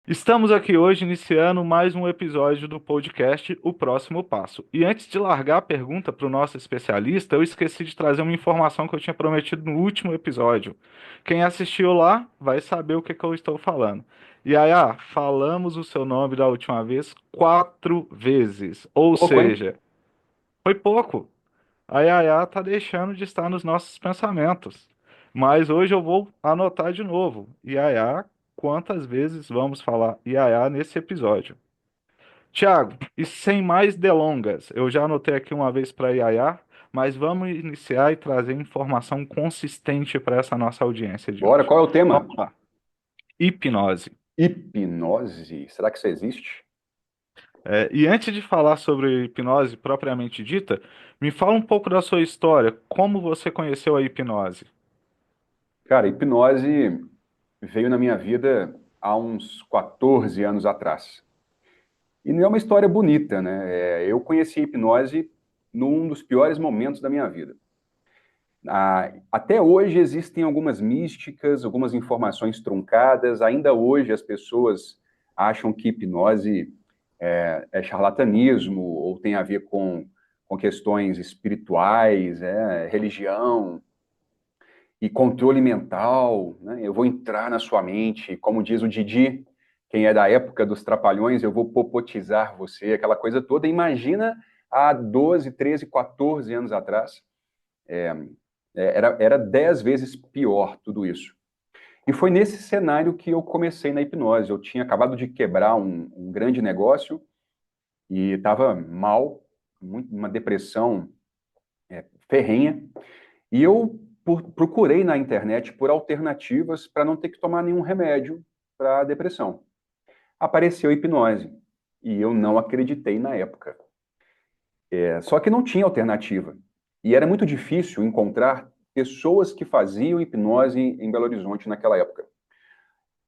Estamos aqui hoje iniciando mais um episódio do podcast O Próximo Passo. E antes de largar a pergunta para o nosso especialista, eu esqueci de trazer uma informação que eu tinha prometido no último episódio. Quem assistiu lá vai saber o que que eu estou falando. Yaya, falamos o seu nome da última vez 4 vezes, ou Pouco, hein? seja, foi pouco. A Yaya tá deixando de estar nos nossos pensamentos. Mas hoje eu vou anotar de novo. Yaya, quantas vezes vamos falar Yaya nesse episódio? Tiago, e sem mais delongas, eu já anotei aqui uma vez para Yaya, mas vamos iniciar e trazer informação consistente para essa nossa audiência de Bora, hoje. qual é o tema? Vamos lá. Hipnose. Hipnose. Será que isso existe? E antes de falar sobre hipnose propriamente dita, me fala um pouco da sua história. Como você conheceu a hipnose? Cara, hipnose veio na minha vida há uns 14 anos atrás. E não é uma história bonita, né? Eu conheci a hipnose num dos piores momentos da minha vida. Até hoje existem algumas místicas, algumas informações truncadas. Ainda hoje as pessoas acham que hipnose é charlatanismo ou tem a ver com questões espirituais, religião e controle mental, né? Eu vou entrar na sua mente, como diz o Didi, quem é da época dos Trapalhões, eu vou popotizar você, aquela coisa toda. Imagina há 12, 13, 14 anos atrás, era 10 vezes pior tudo isso. E foi nesse cenário que eu comecei na hipnose. Eu tinha acabado de quebrar um grande negócio e estava mal, uma depressão ferrenha. E eu procurei na internet por alternativas para não ter que tomar nenhum remédio para a depressão. Apareceu a hipnose e eu não acreditei na época. Só que não tinha alternativa. E era muito difícil encontrar pessoas que faziam hipnose em Belo Horizonte naquela época.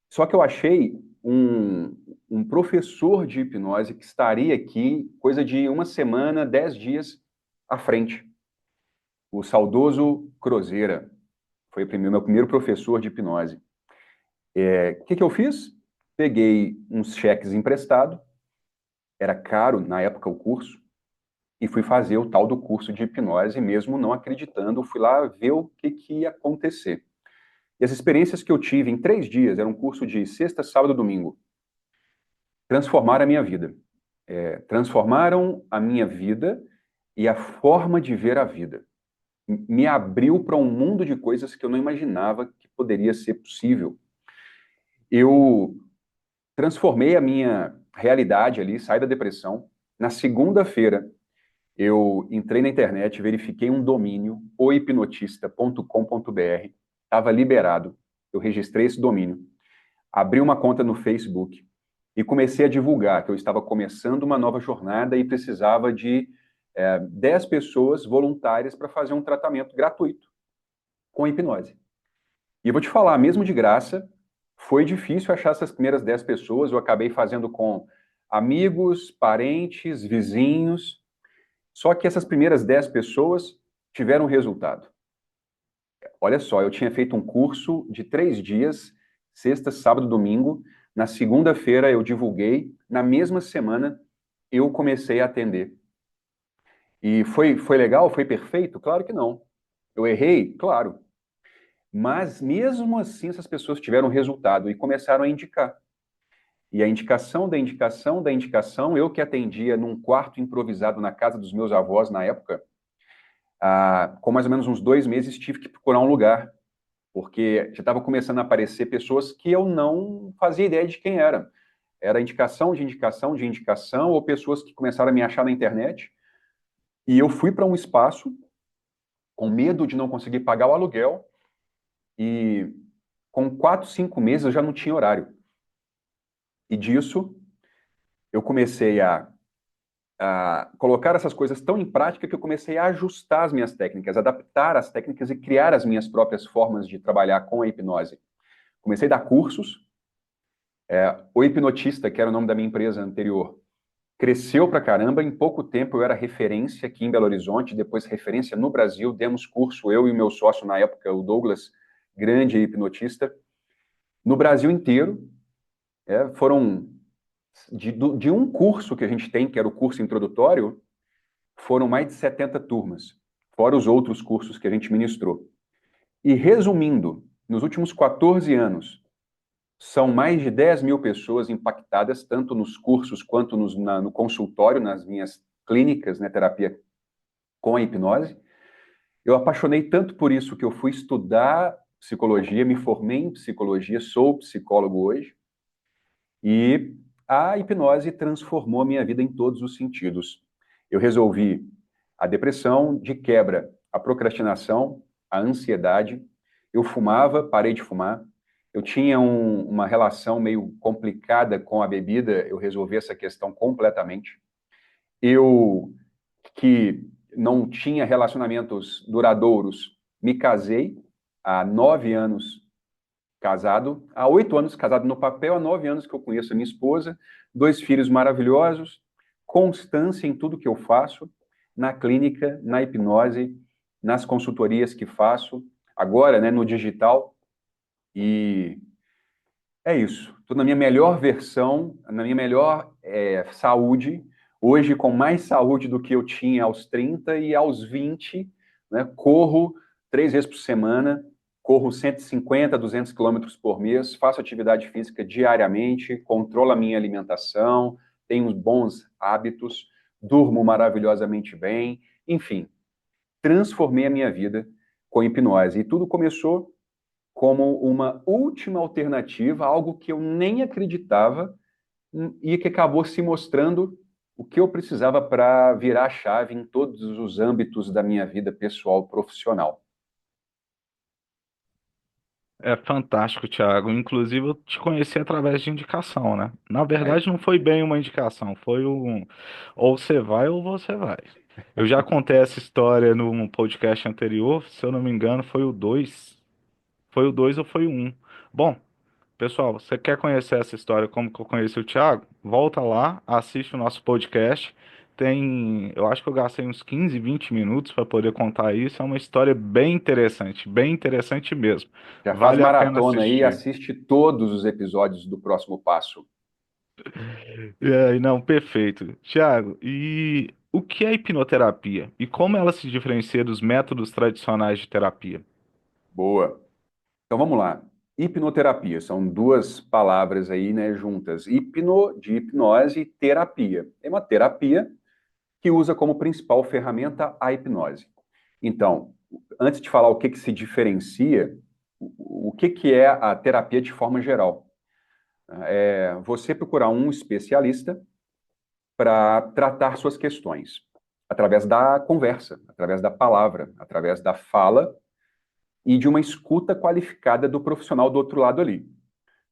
Só que eu achei um professor de hipnose que estaria aqui coisa de uma semana, 10 dias à frente. O saudoso Crozeira. Foi o meu primeiro professor de hipnose. O que eu fiz? Peguei uns cheques emprestados, era caro na época o curso, e fui fazer o tal do curso de hipnose, mesmo não acreditando, fui lá ver o que ia acontecer. E as experiências que eu tive em 3 dias, era um curso de sexta, sábado, domingo, transformaram a minha vida. Transformaram a minha vida e a forma de ver a vida. Me abriu para um mundo de coisas que eu não imaginava que poderia ser possível. Eu transformei a minha realidade ali, saí da depressão. Na segunda-feira, eu entrei na internet, verifiquei um domínio, oihipnotista.com.br, estava liberado. Eu registrei esse domínio, abri uma conta no Facebook e comecei a divulgar que eu estava começando uma nova jornada e precisava de 10 pessoas voluntárias para fazer um tratamento gratuito com hipnose. E eu vou te falar, mesmo de graça, foi difícil achar essas primeiras 10 pessoas. Eu acabei fazendo com amigos, parentes, vizinhos. Só que essas primeiras 10 pessoas tiveram resultado. Olha só, eu tinha feito um curso de 3 dias, sexta, sábado, domingo. Na segunda-feira eu divulguei. Na mesma semana eu comecei a atender. E foi legal? Foi perfeito? Claro que não. Eu errei? Claro. Mas mesmo assim essas pessoas tiveram resultado e começaram a indicar. E a indicação da indicação da indicação, eu que atendia num quarto improvisado na casa dos meus avós na época, com mais ou menos uns 2 meses tive que procurar um lugar, porque já estava começando a aparecer pessoas que eu não fazia ideia de quem era. Era indicação de indicação de indicação, ou pessoas que começaram a me achar na internet. E eu fui para um espaço com medo de não conseguir pagar o aluguel, e com 4, 5 meses eu já não tinha horário. E disso eu comecei a colocar essas coisas tão em prática que eu comecei a ajustar as minhas técnicas, adaptar as técnicas e criar as minhas próprias formas de trabalhar com a hipnose. Comecei a dar cursos. O Hipnotista, que era o nome da minha empresa anterior, cresceu pra caramba. Em pouco tempo eu era referência aqui em Belo Horizonte, depois referência no Brasil. Demos curso, eu e o meu sócio na época, o Douglas, grande hipnotista, no Brasil inteiro. Foram de um curso que a gente tem, que era o curso introdutório, foram mais de 70 turmas, fora os outros cursos que a gente ministrou. E resumindo, nos últimos 14 anos, são mais de 10 mil pessoas impactadas, tanto nos cursos quanto no consultório, nas minhas clínicas, né, terapia com a hipnose. Eu apaixonei tanto por isso que eu fui estudar psicologia, me formei em psicologia, sou psicólogo hoje, e a hipnose transformou a minha vida em todos os sentidos. Eu resolvi a depressão, de quebra, a procrastinação, a ansiedade. Eu fumava, parei de fumar. Eu tinha uma relação meio complicada com a bebida, eu resolvi essa questão completamente. Eu, que não tinha relacionamentos duradouros, me casei há 9 anos casado, há 8 anos casado no papel, há 9 anos que eu conheço a minha esposa, 2 filhos maravilhosos, constância em tudo que eu faço, na clínica, na hipnose, nas consultorias que faço, agora, né, no digital, e é isso. Estou na minha melhor versão, na minha melhor saúde, hoje com mais saúde do que eu tinha aos 30 e aos 20, né? Corro 3 vezes por semana, corro 150, 200 quilômetros por mês, faço atividade física diariamente, controlo a minha alimentação, tenho bons hábitos, durmo maravilhosamente bem, enfim, transformei a minha vida com hipnose. E tudo começou como uma última alternativa, algo que eu nem acreditava e que acabou se mostrando o que eu precisava para virar a chave em todos os âmbitos da minha vida pessoal e profissional. É fantástico, Thiago. Inclusive, eu te conheci através de indicação, né? Na É, verdade, não foi bem uma indicação, foi um ou você vai ou você vai. Eu já contei essa história num podcast anterior, se eu não me engano, foi o 2. Foi o 2 ou foi o 1? Bom, pessoal, você quer conhecer essa história como que eu conheci o Thiago? Volta lá, assiste o nosso podcast. Eu acho que eu gastei uns 15, 20 minutos para poder contar isso. É uma história bem interessante mesmo. já faz Vale a pena maratona aí, assistir. assiste todos os episódios do Próximo Passo. Não, perfeito. Thiago, e o que é hipnoterapia? E como ela se diferencia dos métodos tradicionais de terapia? Boa. Então vamos lá. Hipnoterapia são duas palavras aí, né, juntas. Hipno de hipnose e terapia. É uma terapia que usa como principal ferramenta a hipnose. Então, antes de falar o que se diferencia, o que é a terapia de forma geral? É você procurar um especialista para tratar suas questões, através da conversa, através da palavra, através da fala e de uma escuta qualificada do profissional do outro lado ali.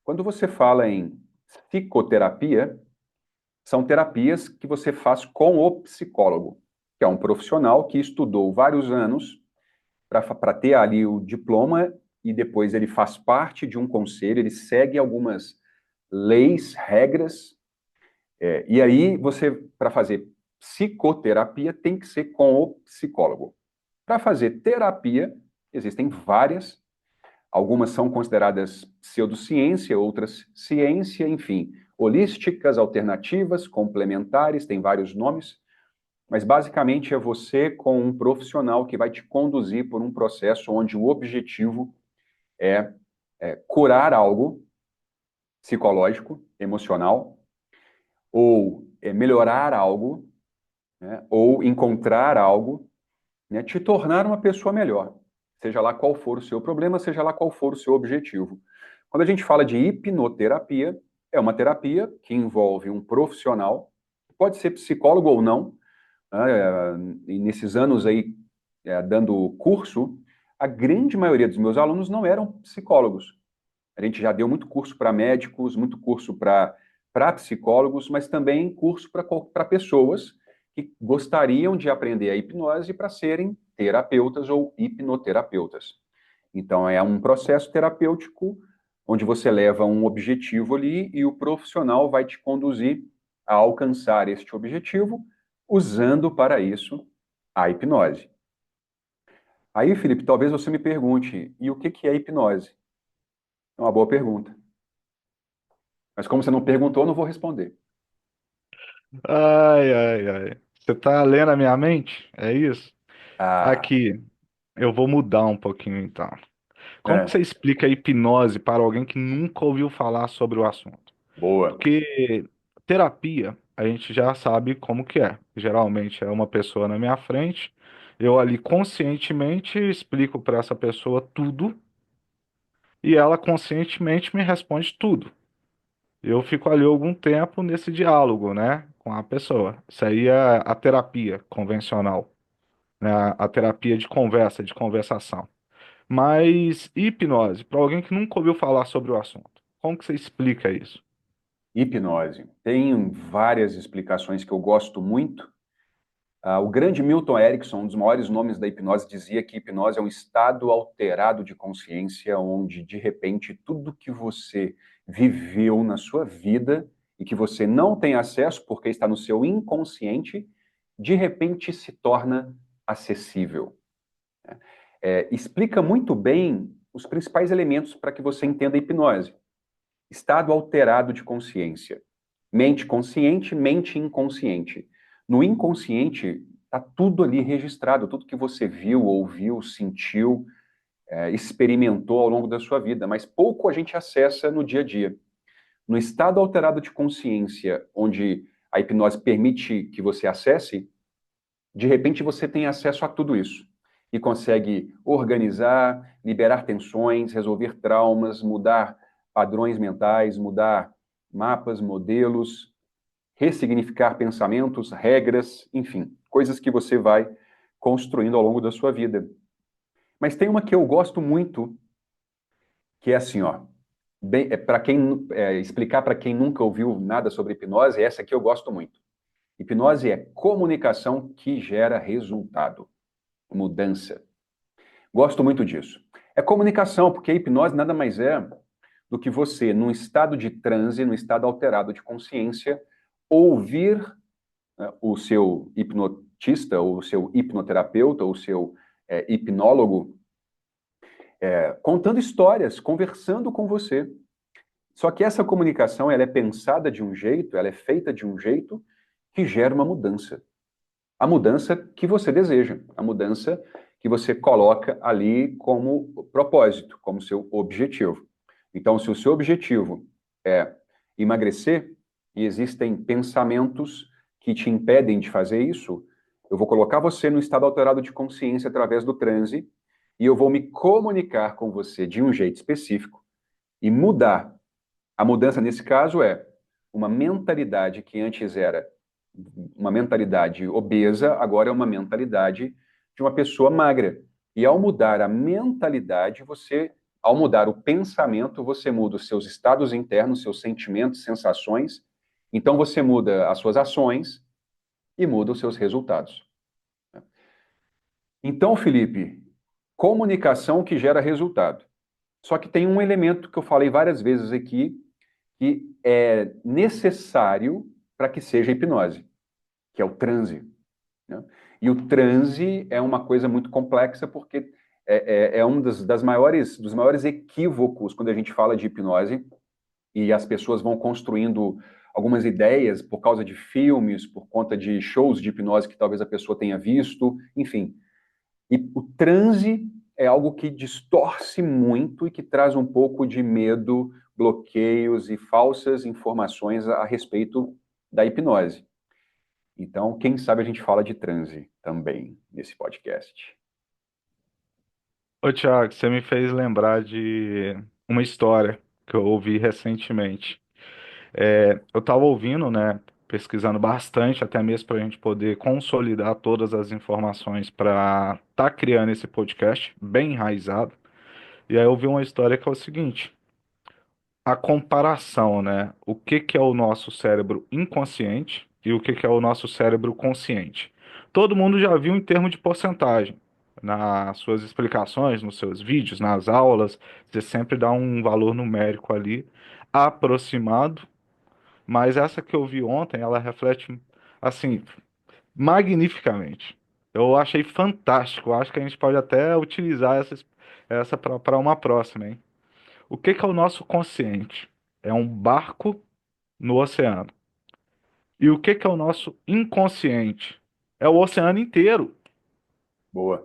Quando você fala em psicoterapia, são terapias que você faz com o psicólogo, que é um profissional que estudou vários anos para ter ali o diploma e depois ele faz parte de um conselho, ele segue algumas leis, regras, e aí você, para fazer psicoterapia, tem que ser com o psicólogo. Para fazer terapia, existem várias, algumas são consideradas pseudociência, outras ciência, enfim, holísticas, alternativas, complementares, tem vários nomes, mas basicamente é você com um profissional que vai te conduzir por um processo onde o objetivo é, curar algo psicológico, emocional, ou melhorar algo, né, ou encontrar algo, né, te tornar uma pessoa melhor, seja lá qual for o seu problema, seja lá qual for o seu objetivo. Quando a gente fala de hipnoterapia, é uma terapia que envolve um profissional, pode ser psicólogo ou não, né, e nesses anos aí, dando curso, a grande maioria dos meus alunos não eram psicólogos. A gente já deu muito curso para médicos, muito curso para psicólogos, mas também curso para pessoas que gostariam de aprender a hipnose para serem terapeutas ou hipnoterapeutas. Então, é um processo terapêutico onde você leva um objetivo ali e o profissional vai te conduzir a alcançar este objetivo, usando para isso a hipnose. Aí, Felipe, talvez você me pergunte, e o que é hipnose? É uma boa pergunta. Mas como você não perguntou, eu não vou responder. Ai, ai, ai. Você tá lendo a minha mente? É isso? Ah, Aqui, eu vou mudar um pouquinho então. Como que é, você explica a hipnose para alguém que nunca ouviu falar sobre o assunto? boa. Porque terapia, a gente já sabe como que é. Geralmente é uma pessoa na minha frente, eu ali conscientemente explico para essa pessoa tudo e ela conscientemente me responde tudo. Eu fico ali algum tempo nesse diálogo, né, com a pessoa. Isso aí é a terapia convencional, né, a terapia de conversa, de conversação. Mas hipnose, para alguém que nunca ouviu falar sobre o assunto, como que você explica isso? Hipnose. Tem várias explicações que eu gosto muito. O grande Milton Erickson, um dos maiores nomes da hipnose, dizia que hipnose é um estado alterado de consciência, onde, de repente, tudo que você viveu na sua vida e que você não tem acesso porque está no seu inconsciente, de repente se torna acessível. Explica muito bem os principais elementos para que você entenda a hipnose. Estado alterado de consciência. Mente consciente, mente inconsciente. No inconsciente, está tudo ali registrado, tudo que você viu, ouviu, sentiu, experimentou ao longo da sua vida, mas pouco a gente acessa no dia a dia. No estado alterado de consciência, onde a hipnose permite que você acesse, de repente você tem acesso a tudo isso e consegue organizar, liberar tensões, resolver traumas, mudar padrões mentais, mudar mapas, modelos, ressignificar pensamentos, regras, enfim, coisas que você vai construindo ao longo da sua vida. Mas tem uma que eu gosto muito, que é assim, ó, bem, para quem explicar para quem nunca ouviu nada sobre hipnose, essa aqui eu gosto muito. Hipnose é comunicação que gera resultado, mudança. Gosto muito disso. É comunicação, porque a hipnose nada mais é do que você, num estado de transe, num estado alterado de consciência, ouvir, né, o seu hipnotista, ou o seu hipnoterapeuta, ou o seu hipnólogo, contando histórias, conversando com você. Só que essa comunicação ela é pensada de um jeito, ela é feita de um jeito que gera uma mudança. A mudança que você deseja, a mudança que você coloca ali como propósito, como seu objetivo. Então, se o seu objetivo é emagrecer e existem pensamentos que te impedem de fazer isso, eu vou colocar você no estado alterado de consciência através do transe e eu vou me comunicar com você de um jeito específico e mudar. A mudança nesse caso é uma mentalidade que antes era uma mentalidade obesa, agora é uma mentalidade de uma pessoa magra. E ao mudar a mentalidade, ao mudar o pensamento, você muda os seus estados internos, seus sentimentos, sensações. Então você muda as suas ações e muda os seus resultados. Então, Felipe, comunicação que gera resultado. Só que tem um elemento que eu falei várias vezes aqui, que é necessário para que seja hipnose, que é o transe. Né? E o transe é uma coisa muito complexa porque é um dos maiores equívocos quando a gente fala de hipnose e as pessoas vão construindo algumas ideias por causa de filmes, por conta de shows de hipnose que talvez a pessoa tenha visto, enfim. E o transe é algo que distorce muito e que traz um pouco de medo, bloqueios e falsas informações a respeito da hipnose. Então, quem sabe a gente fala de transe também nesse podcast. Ô, Thiago, você me fez lembrar de uma história que eu ouvi recentemente. Eu estava ouvindo, né, pesquisando bastante, até mesmo para a gente poder consolidar todas as informações para estar criando esse podcast bem enraizado. E aí eu vi uma história que é o seguinte: a comparação, né? O que que é o nosso cérebro inconsciente e o que que é o nosso cérebro consciente. Todo mundo já viu em termos de porcentagem. Nas suas explicações, nos seus vídeos, nas aulas, você sempre dá um valor numérico ali, aproximado, mas essa que eu vi ontem, ela reflete, assim, magnificamente. Eu achei fantástico. Eu acho que a gente pode até utilizar essa para uma próxima, hein? O que que é o nosso consciente? É um barco no oceano. E o que que é o nosso inconsciente? É o oceano inteiro. Boa.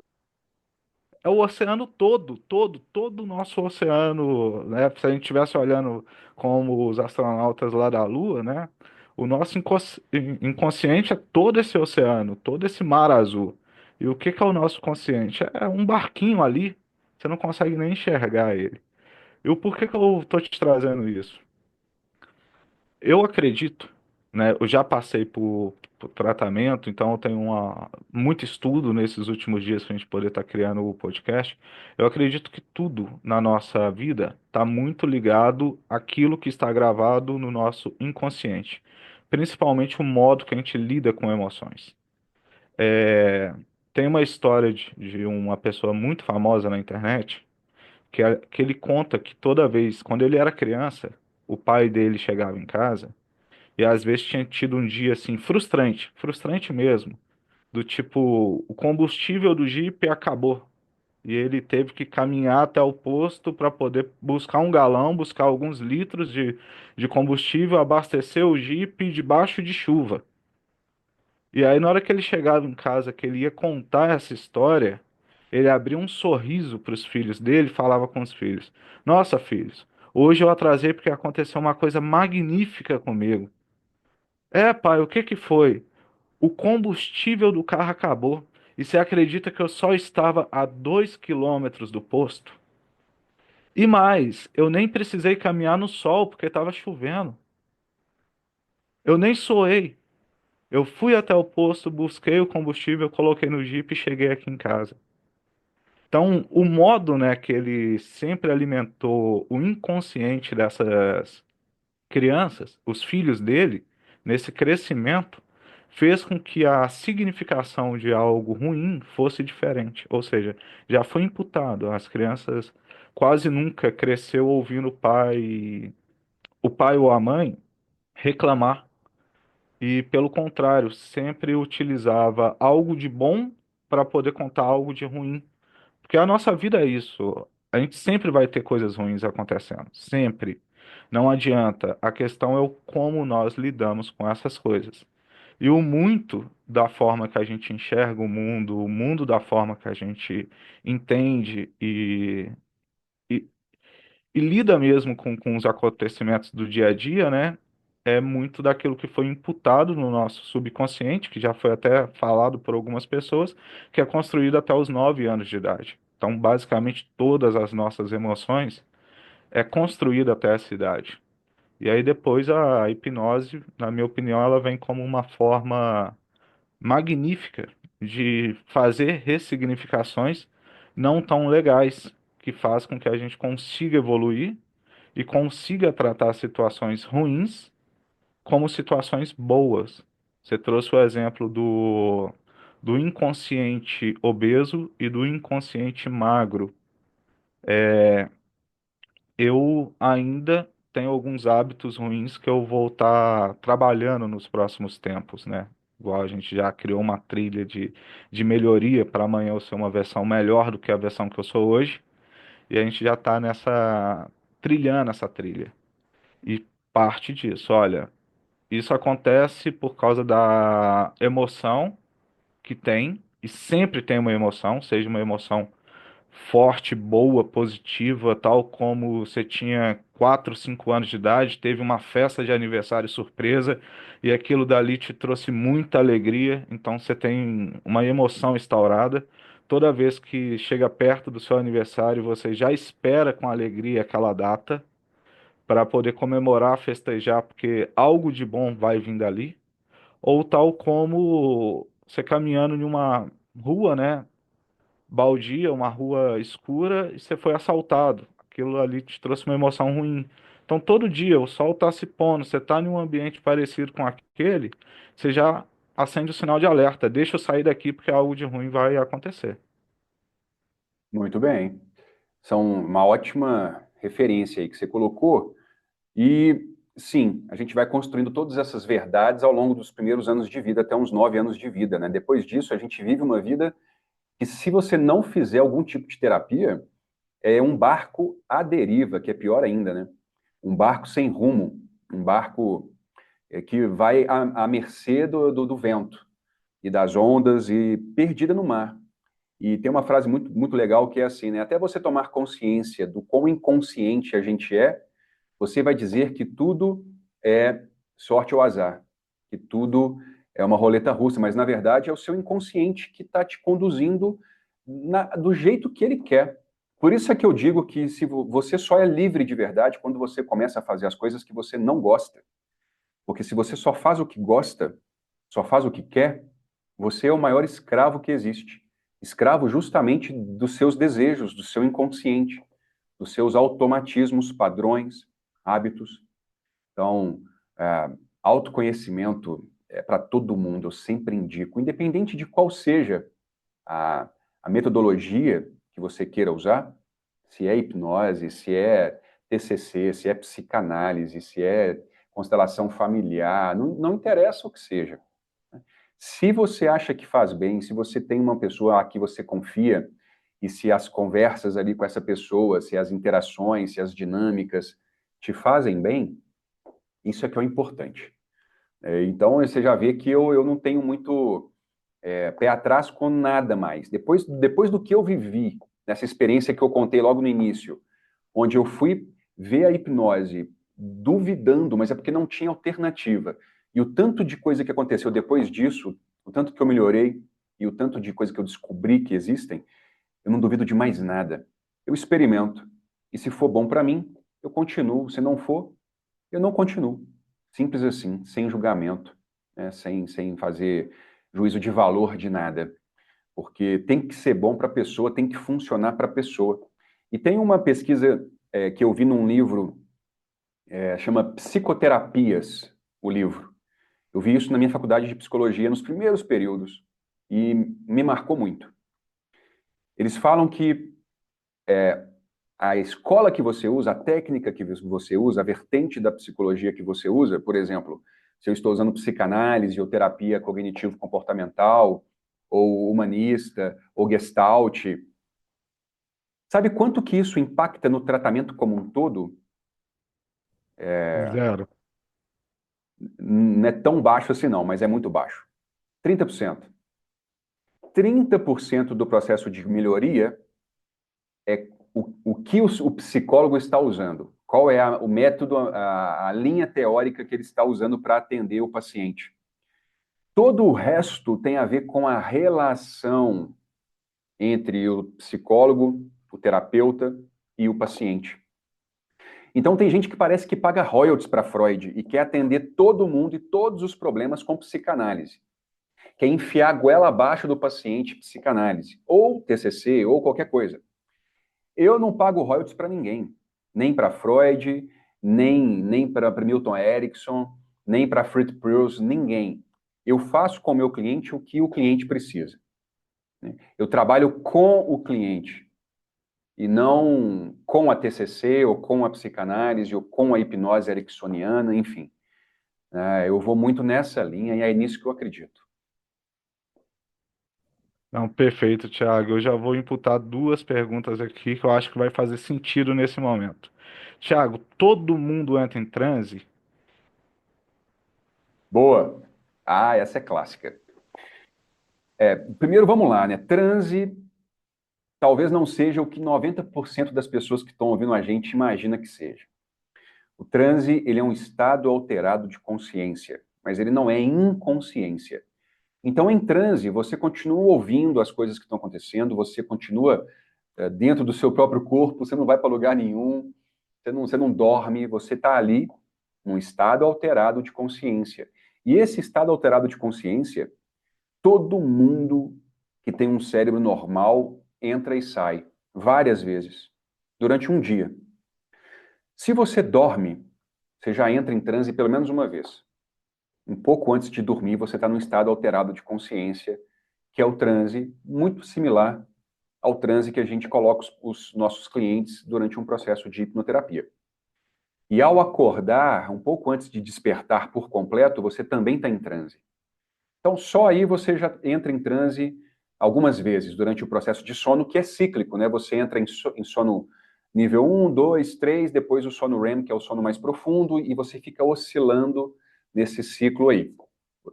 É o oceano todo o nosso oceano, né? Se a gente estivesse olhando como os astronautas lá da Lua, né? O nosso inconsciente é todo esse oceano, todo esse mar azul. E o que que é o nosso consciente? É um barquinho ali, você não consegue nem enxergar ele. E o porquê que eu tô te trazendo isso? Eu acredito, né? Eu já passei por tratamento, então eu tenho muito estudo nesses últimos dias para a gente poder estar criando o podcast. Eu acredito que tudo na nossa vida está muito ligado àquilo que está gravado no nosso inconsciente, principalmente o modo que a gente lida com emoções. É, Tem uma história de uma pessoa muito famosa na internet que ele conta que toda vez, quando ele era criança, o pai dele chegava em casa e às vezes tinha tido um dia assim frustrante, frustrante mesmo, do tipo, o combustível do Jeep acabou. E ele teve que caminhar até o posto para poder buscar um galão, buscar alguns litros de combustível, abastecer o Jeep debaixo de chuva. E aí, na hora que ele chegava em casa, que ele ia contar essa história, ele abria um sorriso para os filhos dele e falava com os filhos: Nossa, filhos, hoje eu atrasei porque aconteceu uma coisa magnífica comigo. É, pai, o que que foi? O combustível do carro acabou. E você acredita que eu só estava a 2 quilômetros do posto? E mais, eu nem precisei caminhar no sol porque estava chovendo. Eu nem suei. Eu fui até o posto, busquei o combustível, coloquei no Jeep e cheguei aqui em casa. Então, o modo, né, que ele sempre alimentou o inconsciente dessas crianças, os filhos dele, nesse crescimento, fez com que a significação de algo ruim fosse diferente. Ou seja, já foi imputado. As crianças quase nunca cresceu ouvindo o pai ou a mãe reclamar e, pelo contrário, sempre utilizava algo de bom para poder contar algo de ruim. Porque a nossa vida é isso. A gente sempre vai ter coisas ruins acontecendo. Sempre. Não adianta. A questão é o como nós lidamos com essas coisas. E o muito da forma que a gente enxerga o mundo da forma que a gente entende e lida mesmo com os acontecimentos do dia a dia, né? É muito daquilo que foi imputado no nosso subconsciente, que já foi até falado por algumas pessoas, que é construído até os 9 anos de idade. Então, basicamente, todas as nossas emoções é construída até essa idade. E aí depois a hipnose, na minha opinião, ela vem como uma forma magnífica de fazer ressignificações não tão legais, que faz com que a gente consiga evoluir e consiga tratar situações ruins como situações boas. Você trouxe o exemplo do inconsciente obeso e do inconsciente magro. Eu ainda tenho alguns hábitos ruins que eu vou estar trabalhando nos próximos tempos, né? Igual a gente já criou uma trilha de melhoria para amanhã eu ser uma versão melhor do que a versão que eu sou hoje. E a gente já está trilhando essa trilha. E parte disso, olha, isso acontece por causa da emoção que tem, e sempre tem uma emoção, seja uma emoção forte, boa, positiva, tal como você tinha 4, 5 anos de idade, teve uma festa de aniversário surpresa e aquilo dali te trouxe muita alegria, então você tem uma emoção instaurada. Toda vez que chega perto do seu aniversário, você já espera com alegria aquela data para poder comemorar, festejar, porque algo de bom vai vir dali. Ou tal como você caminhando em uma rua, né? Baldia, uma rua escura, e você foi assaltado. Aquilo ali te trouxe uma emoção ruim. Então, todo dia o sol está se pondo, você está em um ambiente parecido com aquele, você já acende o sinal de alerta. Deixa eu sair daqui porque algo de ruim vai acontecer. Muito bem. São uma ótima referência aí que você colocou. E sim, a gente vai construindo todas essas verdades ao longo dos primeiros anos de vida, até uns 9 anos de vida, né? Depois disso, a gente vive uma vida que, se você não fizer algum tipo de terapia, é um barco à deriva, que é pior ainda, né? Um barco sem rumo, um barco. que vai à mercê do vento e das ondas e perdida no mar. E tem uma frase muito legal que é assim, né? Até você tomar consciência do quão inconsciente a gente é, você vai dizer que tudo é sorte ou azar, que tudo é uma roleta russa, mas na verdade é o seu inconsciente que está te conduzindo do jeito que ele quer. Por isso é que eu digo que se você só é livre de verdade quando você começa a fazer as coisas que você não gosta. Porque se você só faz o que gosta, só faz o que quer, você é o maior escravo que existe. Escravo justamente dos seus desejos, do seu inconsciente, dos seus automatismos, padrões, hábitos. Então, autoconhecimento é para todo mundo, eu sempre indico, independente de qual seja a, a metodologia que você queira usar, se é hipnose, se é TCC, se é psicanálise, se é constelação familiar, não interessa o que seja. Se você acha que faz bem, se você tem uma pessoa a que você confia, e se as conversas ali com essa pessoa, se as interações, se as dinâmicas te fazem bem, isso é que é o importante. Então, você já vê que eu não tenho muito pé atrás com nada mais. Depois do que eu vivi, nessa experiência que eu contei logo no início, onde eu fui ver a hipnose duvidando, mas é porque não tinha alternativa. E o tanto de coisa que aconteceu depois disso, o tanto que eu melhorei e o tanto de coisa que eu descobri que existem, eu não duvido de mais nada. Eu experimento. E se for bom para mim, eu continuo. Se não for, eu não continuo. Simples assim, sem julgamento, né? Sem fazer juízo de valor de nada. Porque tem que ser bom para a pessoa, tem que funcionar para a pessoa. E tem uma pesquisa que eu vi num livro, chama Psicoterapias, o livro. Eu vi isso na minha faculdade de psicologia nos primeiros períodos e me marcou muito. Eles falam que a escola que você usa, a técnica que você usa, a vertente da psicologia que você usa, por exemplo, se eu estou usando psicanálise ou terapia cognitivo-comportamental, ou humanista, ou gestalt, sabe quanto que isso impacta no tratamento como um todo? Zero. Não é tão baixo assim não, mas é muito baixo. 30%. 30% do processo de melhoria é o que o psicólogo está usando. Qual é o método, a linha teórica que ele está usando para atender o paciente. Todo o resto tem a ver com a relação entre o psicólogo, o terapeuta e o paciente. Então tem gente que parece que paga royalties para Freud e quer atender todo mundo e todos os problemas com psicanálise. Quer enfiar a goela abaixo do paciente psicanálise, ou TCC, ou qualquer coisa. Eu não pago royalties para ninguém, nem para Freud, nem para Milton Erickson, nem para Fritz Perls, ninguém. Eu faço com o meu cliente o que o cliente precisa. Eu trabalho com o cliente e não com a TCC, ou com a psicanálise, ou com a hipnose ericksoniana, enfim. Eu vou muito nessa linha e é nisso que eu acredito. Não, perfeito, Thiago. Eu já vou imputar duas perguntas aqui que eu acho que vai fazer sentido nesse momento. Thiago, todo mundo entra em transe? Boa! Ah, essa é clássica. Primeiro, vamos lá, né? Transe talvez não seja o que 90% das pessoas que estão ouvindo a gente imagina que seja. O transe, ele é um estado alterado de consciência, mas ele não é inconsciência. Então, em transe, você continua ouvindo as coisas que estão acontecendo, você continua dentro do seu próprio corpo, você não vai para lugar nenhum, você não dorme, você está ali num estado alterado de consciência. E esse estado alterado de consciência, todo mundo que tem um cérebro normal entra e sai várias vezes durante um dia. Se você dorme, você já entra em transe pelo menos uma vez. Um pouco antes de dormir, você está num estado alterado de consciência, que é o transe muito similar ao transe que a gente coloca os nossos clientes durante um processo de hipnoterapia. E ao acordar, um pouco antes de despertar por completo, você também está em transe. Então, só aí você já entra em transe algumas vezes durante o processo de sono, que é cíclico, né? Você entra em sono nível 1, 2, 3, depois o sono REM, que é o sono mais profundo, e você fica oscilando nesse ciclo aí.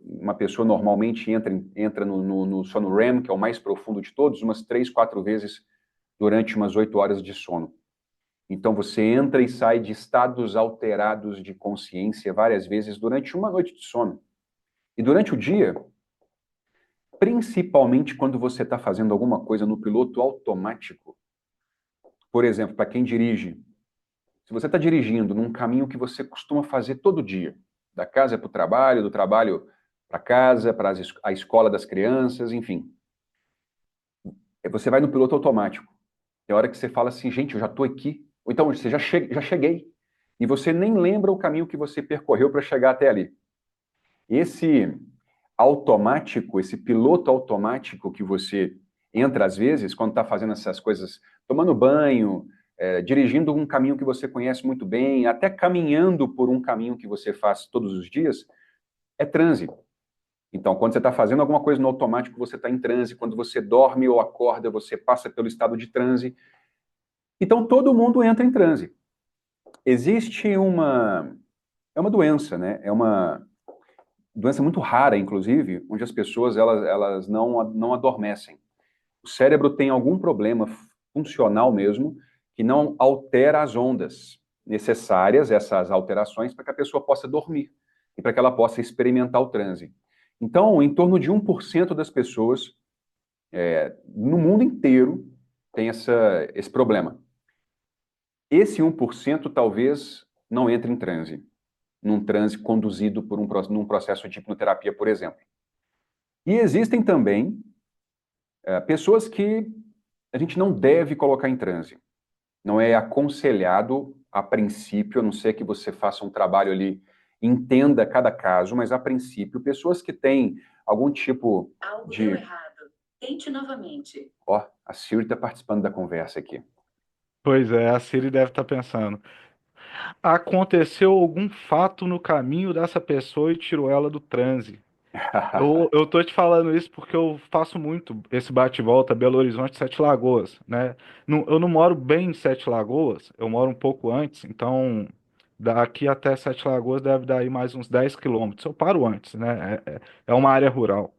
Uma pessoa normalmente entra no sono REM, que é o mais profundo de todos, umas 3, 4 vezes durante umas 8 horas de sono. Então você entra e sai de estados alterados de consciência várias vezes durante uma noite de sono. E durante o dia, principalmente quando você está fazendo alguma coisa no piloto automático, por exemplo, para quem dirige, se você está dirigindo num caminho que você costuma fazer todo dia, da casa para o trabalho, do trabalho para casa, para a escola das crianças, enfim, você vai no piloto automático. Tem hora que você fala assim, gente, eu já estou aqui. Ou então, você já cheguei. E você nem lembra o caminho que você percorreu para chegar até ali. Esse automático, esse piloto automático que você entra às vezes, quando está fazendo essas coisas, tomando banho, dirigindo um caminho que você conhece muito bem, até caminhando por um caminho que você faz todos os dias, é transe. Então, quando você está fazendo alguma coisa no automático, você está em transe. Quando você dorme ou acorda, você passa pelo estado de transe. Então, todo mundo entra em transe. Existe uma... É uma doença, né? É uma doença muito rara, inclusive, onde as pessoas elas não adormecem. O cérebro tem algum problema funcional mesmo que não altera as ondas necessárias, essas alterações, para que a pessoa possa dormir e para que ela possa experimentar o transe. Então, em torno de 1% das pessoas no mundo inteiro tem esse problema. Esse 1% talvez não entre em transe, num transe conduzido por num processo de hipnoterapia, por exemplo. E existem também pessoas que a gente não deve colocar em transe. Não é aconselhado, a princípio, a não ser que você faça um trabalho ali, entenda cada caso, mas a princípio, pessoas que têm algum tipo Algo de... deu errado. Tente novamente. Ó, a Siri está participando da conversa aqui. Pois é, a Siri deve estar pensando. Aconteceu algum fato no caminho dessa pessoa e tirou ela do transe. Eu tô te falando isso porque eu faço muito esse bate-volta Belo Horizonte, Sete Lagoas, né? Eu não moro bem em Sete Lagoas, eu moro um pouco antes, então daqui até Sete Lagoas deve dar aí mais uns 10 quilômetros. Eu paro antes, né? É uma área rural.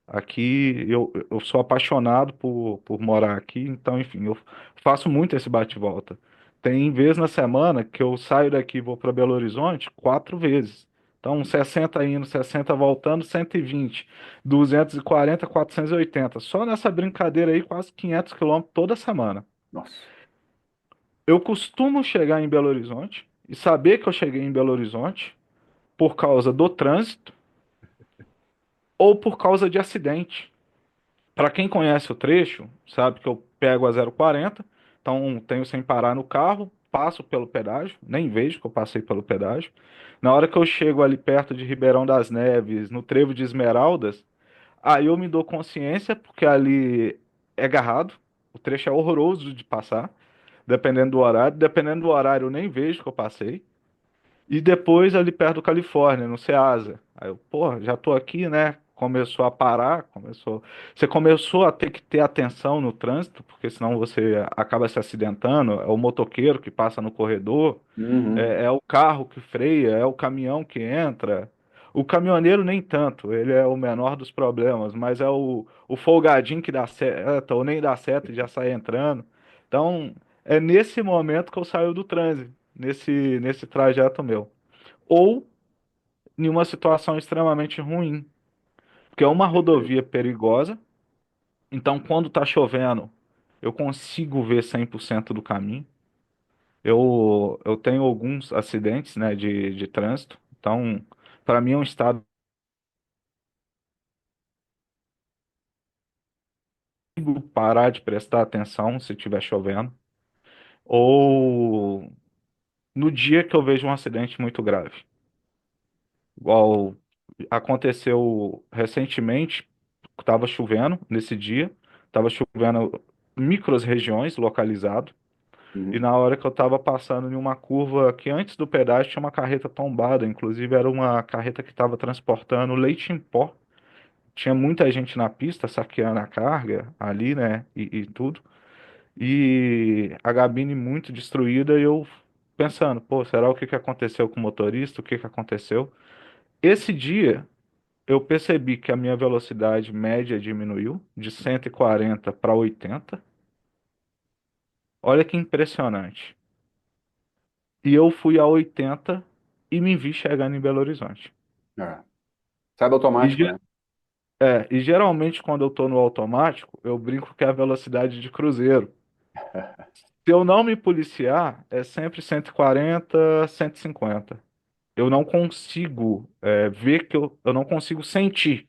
Aqui eu sou apaixonado por morar aqui, então, enfim, eu faço muito esse bate-volta. Tem vez na semana que eu saio daqui e vou para Belo Horizonte 4 vezes. Então, 60 indo, 60 voltando, 120, 240, 480. Só nessa brincadeira aí, quase 500 quilômetros toda semana. Nossa. Eu costumo chegar em Belo Horizonte e saber que eu cheguei em Belo Horizonte por causa do trânsito ou por causa de acidente. Para quem conhece o trecho, sabe que eu pego a 040, então tenho sem parar no carro, passo pelo pedágio, nem vejo que eu passei pelo pedágio. Na hora que eu chego ali perto de Ribeirão das Neves, no trevo de Esmeraldas, aí eu me dou consciência, porque ali é garrado, o trecho é horroroso de passar, dependendo do horário eu nem vejo que eu passei. E depois ali perto do Califórnia, no Ceasa. Aí eu, pô, já tô aqui, né? Começou a parar, você começou a ter que ter atenção no trânsito, porque senão você acaba se acidentando. É o motoqueiro que passa no corredor, Uhum. é o carro que freia, é o caminhão que entra. O caminhoneiro nem tanto, ele é o menor dos problemas, mas é o folgadinho que dá seta, ou nem dá seta e já sai entrando. Então, é nesse momento que eu saio do trânsito, nesse trajeto meu. Ou em uma situação extremamente ruim, porque é uma Perfeito. rodovia perigosa, então quando tá chovendo, eu consigo ver 100% do caminho. Eu tenho alguns acidentes, né, de trânsito, então, para mim é um estado de parar de prestar atenção se estiver chovendo, ou no dia que eu vejo um acidente muito grave. Igual aconteceu recentemente, estava chovendo nesse dia, estava chovendo micros regiões localizado, e Uhum. na hora que eu estava passando em uma curva que antes do pedágio tinha uma carreta tombada, inclusive era uma carreta que estava transportando leite em pó. Tinha muita gente na pista saqueando a carga ali, né, e tudo. E a cabine muito destruída e eu pensando, pô, será o que que aconteceu com o motorista? O que que aconteceu? Esse dia, eu percebi que a minha velocidade média diminuiu de 140 para 80. Olha que impressionante. E eu fui a 80 e me vi chegando em Belo Horizonte. É. Sai do E, automático, ge- né? e geralmente, quando eu tô no automático, eu brinco que é a velocidade de cruzeiro. Se eu não me policiar, é sempre 140, 150. Eu não consigo ver que eu não consigo sentir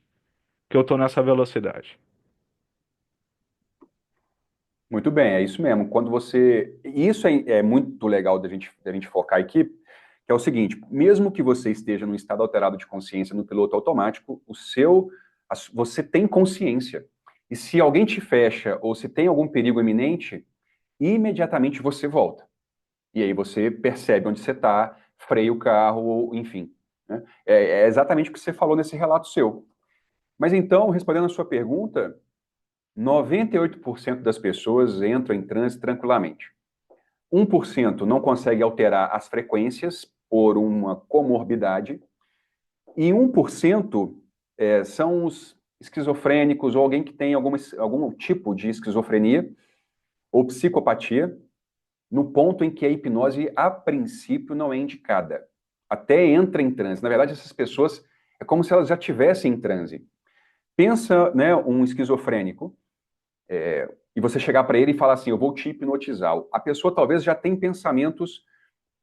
que eu tô nessa velocidade. Muito bem, é isso mesmo. Quando você. Isso é muito legal da gente focar aqui, que é o seguinte: mesmo que você esteja num estado alterado de consciência no piloto automático, você tem consciência. E se alguém te fecha ou se tem algum perigo iminente, imediatamente você volta. E aí você percebe onde você está, freia o carro, ou enfim. Né? É exatamente o que você falou nesse relato seu. Mas então, respondendo a sua pergunta, 98% das pessoas entram em transe tranquilamente. 1% não consegue alterar as frequências por uma comorbidade, e 1% são os esquizofrênicos ou alguém que tem algum tipo de esquizofrenia ou psicopatia, no ponto em que a hipnose, a princípio, não é indicada. Até entra em transe. Na verdade, essas pessoas é como se elas já tivessem em transe. Pensa, né, um esquizofrênico, e você chegar para ele e falar assim, eu vou te hipnotizar. A pessoa talvez já tem pensamentos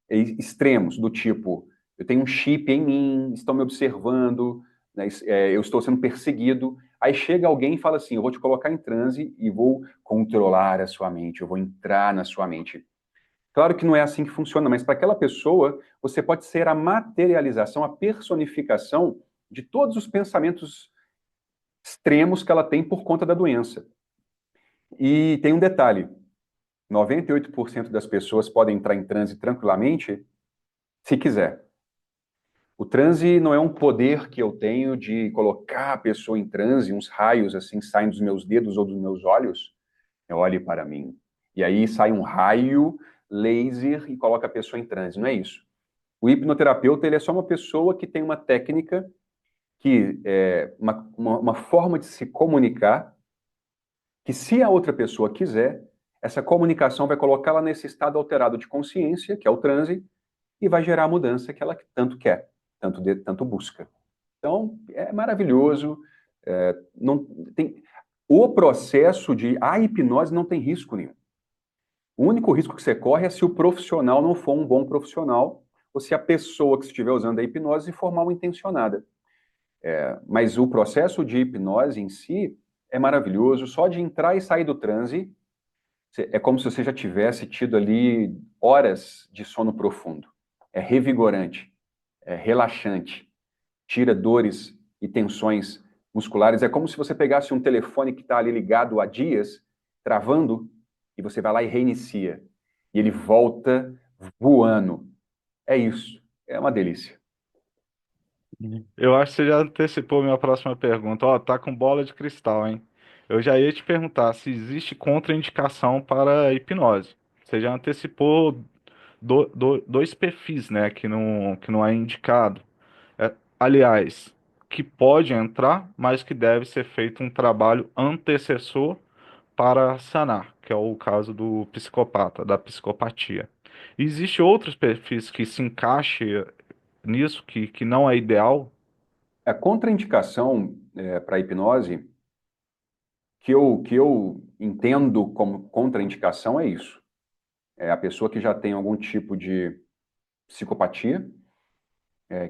extremos, do tipo, eu tenho um chip em mim, estão me observando, né, eu estou sendo perseguido. Aí chega alguém e fala assim, eu vou te colocar em transe e vou controlar a sua mente, eu vou entrar na sua mente. Claro que não é assim que funciona, mas para aquela pessoa, você pode ser a materialização, a personificação de todos os pensamentos extremos que ela tem por conta da doença. E tem um detalhe: 98% das pessoas podem entrar em transe tranquilamente se quiser. O transe não é um poder que eu tenho de colocar a pessoa em transe, uns raios assim saem dos meus dedos ou dos meus olhos. Olhe para mim. E aí sai um raio laser e coloca a pessoa em transe. Não é isso. O hipnoterapeuta ele é só uma pessoa que tem uma técnica, que é uma forma de se comunicar, que se a outra pessoa quiser, essa comunicação vai colocá-la nesse estado alterado de consciência, que é o transe, e vai gerar a mudança que ela tanto quer, tanto busca. Então, é maravilhoso. Não tem, o processo de a hipnose não tem risco nenhum. O único risco que você corre é se o profissional não for um bom profissional, ou se a pessoa que estiver usando a hipnose for mal intencionada. Mas o processo de hipnose em si é maravilhoso. Só de entrar e sair do transe, é como se você já tivesse tido ali horas de sono profundo. É revigorante, é relaxante, tira dores e tensões musculares. É como se você pegasse um telefone que está ali ligado há dias, travando, e você vai lá e reinicia. E ele volta voando. É isso. É uma delícia. Eu acho que você já antecipou minha próxima pergunta. Ó, tá com bola de cristal, hein? Eu já ia te perguntar se existe contraindicação para hipnose. Você já antecipou dois perfis, né, que não é indicado. Aliás, que pode entrar, mas que deve ser feito um trabalho antecessor para sanar, que é o caso do psicopata, da psicopatia. Existe outros perfis que se encaixe nisso, que não é ideal. A contraindicação para hipnose, que eu entendo como contraindicação, é isso. É a pessoa que já tem algum tipo de psicopatia,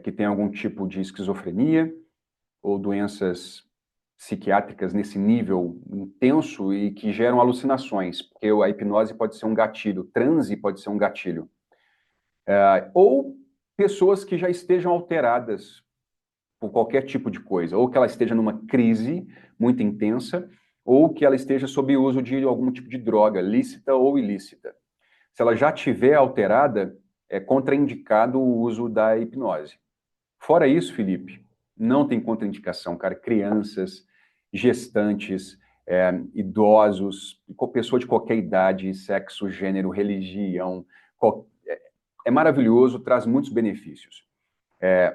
que tem algum tipo de esquizofrenia ou doenças psiquiátricas nesse nível intenso e que geram alucinações, porque a hipnose pode ser um gatilho, transe pode ser um gatilho. Ou pessoas que já estejam alteradas por qualquer tipo de coisa, ou que ela esteja numa crise muito intensa, ou que ela esteja sob uso de algum tipo de droga, lícita ou ilícita. Se ela já tiver alterada, é contraindicado o uso da hipnose. Fora isso, Felipe, não tem contraindicação, cara. Crianças, gestantes, idosos, pessoa de qualquer idade, sexo, gênero, religião, é maravilhoso, traz muitos benefícios.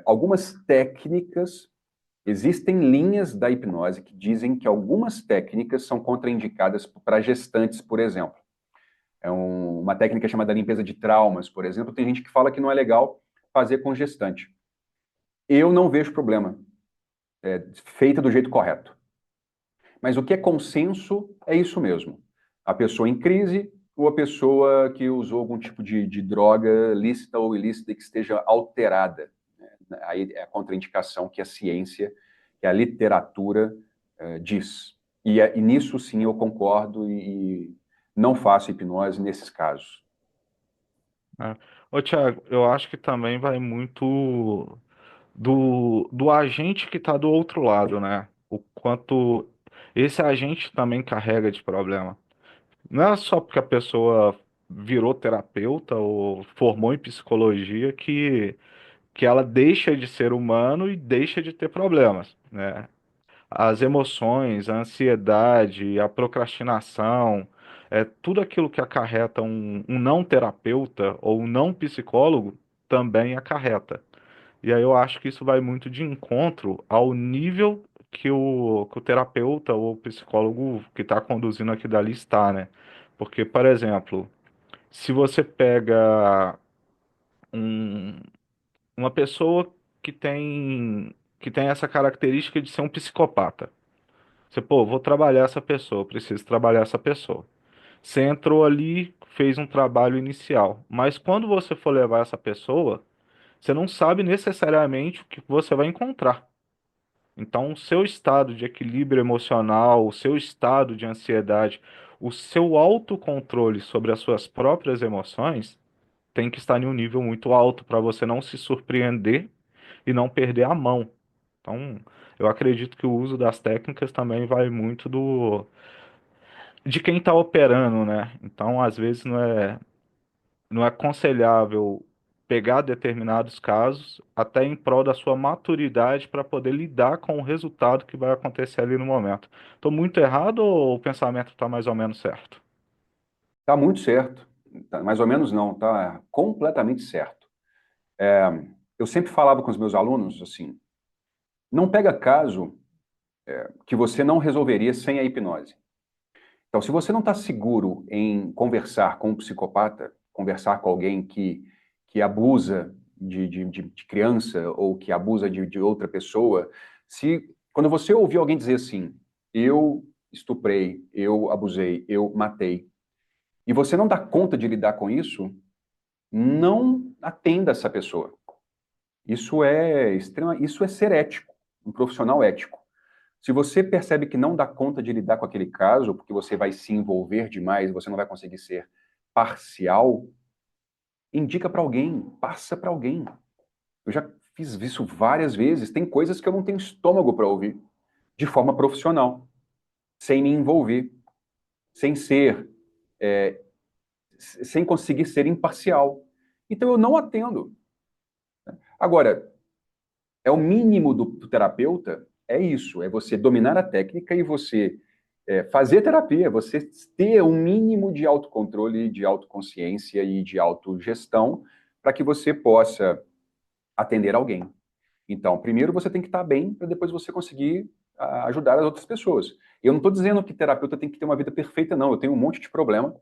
Algumas técnicas, existem linhas da hipnose que dizem que algumas técnicas são contraindicadas para gestantes, por exemplo. Uma técnica chamada limpeza de traumas, por exemplo, tem gente que fala que não é legal fazer com gestante. Eu não vejo problema, feita do jeito correto. Mas o que é consenso é isso mesmo. A pessoa em crise ou a pessoa que usou algum tipo de droga lícita ou ilícita e que esteja alterada. Aí é a contraindicação que a ciência, que a literatura diz. E nisso sim eu concordo e não faço hipnose nesses casos. Né? Ô, Thiago, eu acho que também vai muito do agente que está do outro lado, né? O quanto esse agente também carrega de problema. Não é só porque a pessoa virou terapeuta ou formou em psicologia que ela deixa de ser humano e deixa de ter problemas, né? As emoções, a ansiedade, a procrastinação, tudo aquilo que acarreta um não terapeuta ou um não psicólogo também acarreta. E aí eu acho que isso vai muito de encontro ao nível que o terapeuta ou o psicólogo que está conduzindo aquilo dali está, né? Porque, por exemplo, se você pega um- uma pessoa que tem essa característica de ser um psicopata, você, pô, vou trabalhar essa pessoa, preciso trabalhar essa pessoa. Você entrou ali, fez um trabalho inicial, mas quando você for levar essa pessoa, você não sabe necessariamente o que você vai encontrar. Então, o seu estado de equilíbrio emocional, o seu estado de ansiedade, o seu autocontrole sobre as suas próprias emoções tem que estar em um nível muito alto para você não se surpreender e não perder a mão. Então, eu acredito que o uso das técnicas também vai muito do de quem está operando, né? Então, às vezes não é aconselhável pegar determinados casos até em prol da sua maturidade para poder lidar com o resultado que vai acontecer ali no momento. Estou muito errado ou o pensamento está mais ou menos certo? Tá muito certo. Tá, mais ou menos não, tá completamente certo. Eu sempre falava com os meus alunos assim, não pega caso que você não resolveria sem a hipnose. Então, se você não está seguro em conversar com um psicopata, conversar com alguém que abusa de criança ou que abusa de outra pessoa, se quando você ouvir alguém dizer assim, eu estuprei, eu abusei, eu matei, e você não dá conta de lidar com isso, não atenda essa pessoa. Isso é ser ético, um profissional ético. Se você percebe que não dá conta de lidar com aquele caso, porque você vai se envolver demais, você não vai conseguir ser parcial, indica para alguém, passa para alguém. Eu já fiz isso várias vezes. Tem coisas que eu não tenho estômago para ouvir de forma profissional, sem me envolver, sem ser, é, sem conseguir ser imparcial. Então eu não atendo. Agora, é o mínimo do terapeuta, é isso, é você dominar a técnica e você fazer terapia, você ter um mínimo de autocontrole, de autoconsciência e de autogestão para que você possa atender alguém. Então, primeiro você tem que estar bem para depois você conseguir ajudar as outras pessoas. Eu não estou dizendo que terapeuta tem que ter uma vida perfeita, não. Eu tenho um monte de problema.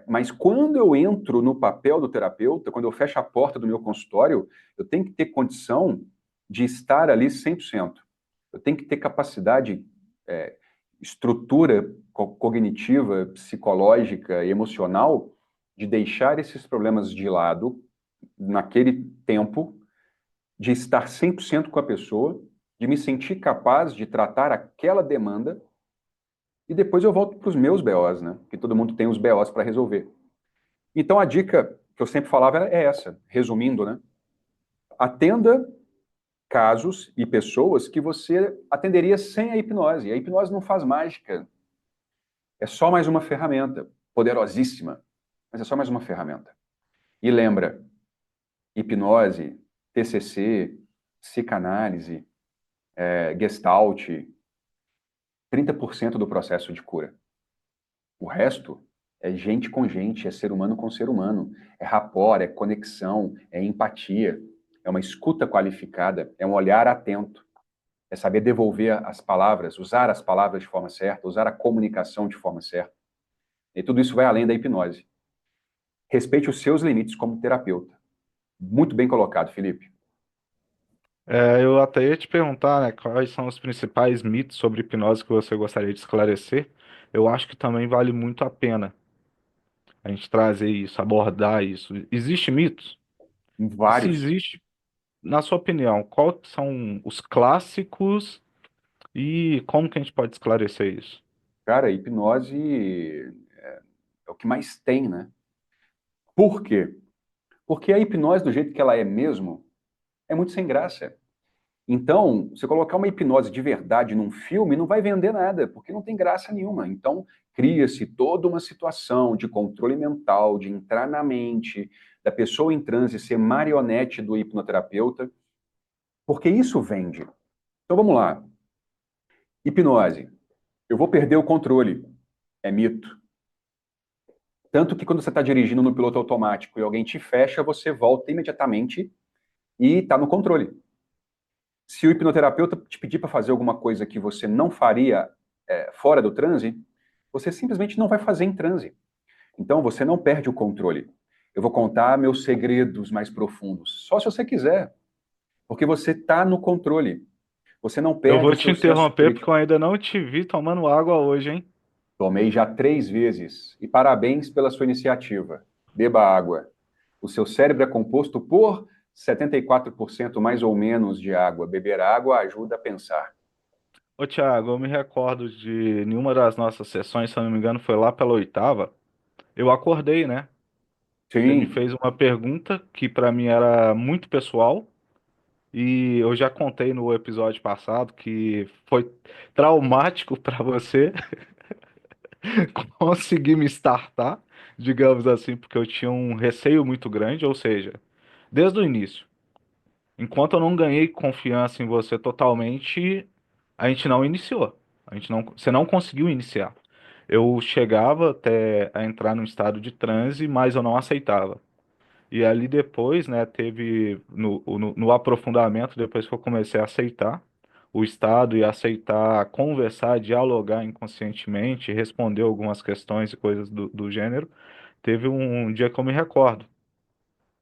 Mas quando eu entro no papel do terapeuta, quando eu fecho a porta do meu consultório, eu tenho que ter condição de estar ali 100%. Eu tenho que ter capacidade, estrutura cognitiva, psicológica e emocional de deixar esses problemas de lado naquele tempo, de estar 100% com a pessoa, de me sentir capaz de tratar aquela demanda e depois eu volto para os meus BOs, né? Que todo mundo tem os BOs para resolver. Então a dica que eu sempre falava é essa, resumindo, né? Atenda casos e pessoas que você atenderia sem a hipnose. A hipnose não faz mágica. É só mais uma ferramenta, poderosíssima, mas é só mais uma ferramenta. E lembra, hipnose, TCC, psicanálise, Gestalt, 30% do processo de cura. O resto é gente com gente, é ser humano com ser humano, é rapport, é conexão, é empatia. é uma escuta qualificada, é um olhar atento, é saber devolver as palavras, usar as palavras de forma certa, usar a comunicação de forma certa. E tudo isso vai além da hipnose. Respeite os seus limites como terapeuta. Muito bem colocado, Felipe. Eu até ia te perguntar, né, quais são os principais mitos sobre hipnose que você gostaria de esclarecer. Eu acho que também vale muito a pena a gente trazer isso, abordar isso. Existe mitos? E se Vários. existe, na sua opinião, quais são os clássicos e como que a gente pode esclarecer isso? Cara, hipnose é o que mais tem, né? Por quê? Porque a hipnose, do jeito que ela é mesmo, é muito sem graça. Então, você colocar uma hipnose de verdade num filme não vai vender nada, porque não tem graça nenhuma. Então, cria-se toda uma situação de controle mental, de entrar na mente da pessoa em transe, ser marionete do hipnoterapeuta, porque isso vende. Então, vamos lá. Hipnose. Eu vou perder o controle. É mito. Tanto que quando você está dirigindo no piloto automático e alguém te fecha, você volta imediatamente e está no controle. Se o hipnoterapeuta te pedir para fazer alguma coisa que você não faria fora do transe, você simplesmente não vai fazer em transe. Então você não perde o controle. Eu vou contar meus segredos mais profundos, só se você quiser, porque você está no controle. Você não Eu perde vou o te seu senso interromper porque crítico. eu ainda não te vi tomando água hoje, hein? Tomei já 3 vezes e parabéns pela sua iniciativa. Beba água. O seu cérebro é composto por 74% mais ou menos de água. Beber água ajuda a pensar. Ô, Thiago, eu me recordo de nenhuma das nossas sessões, se eu não me engano, foi lá pela oitava. Eu acordei, né? Você me Sim, fez uma pergunta que pra mim era muito pessoal e eu já contei no episódio passado que foi traumático pra você conseguir me startar, digamos assim, porque eu tinha um receio muito grande, ou seja, desde o início. Enquanto eu não ganhei confiança em você totalmente, a gente não iniciou. Você não conseguiu iniciar. Eu chegava até a entrar num estado de transe, mas eu não aceitava. E ali depois, né, teve no aprofundamento, depois que eu comecei a aceitar o estado e aceitar conversar, dialogar inconscientemente, responder algumas questões e coisas do gênero, teve um dia que eu me recordo.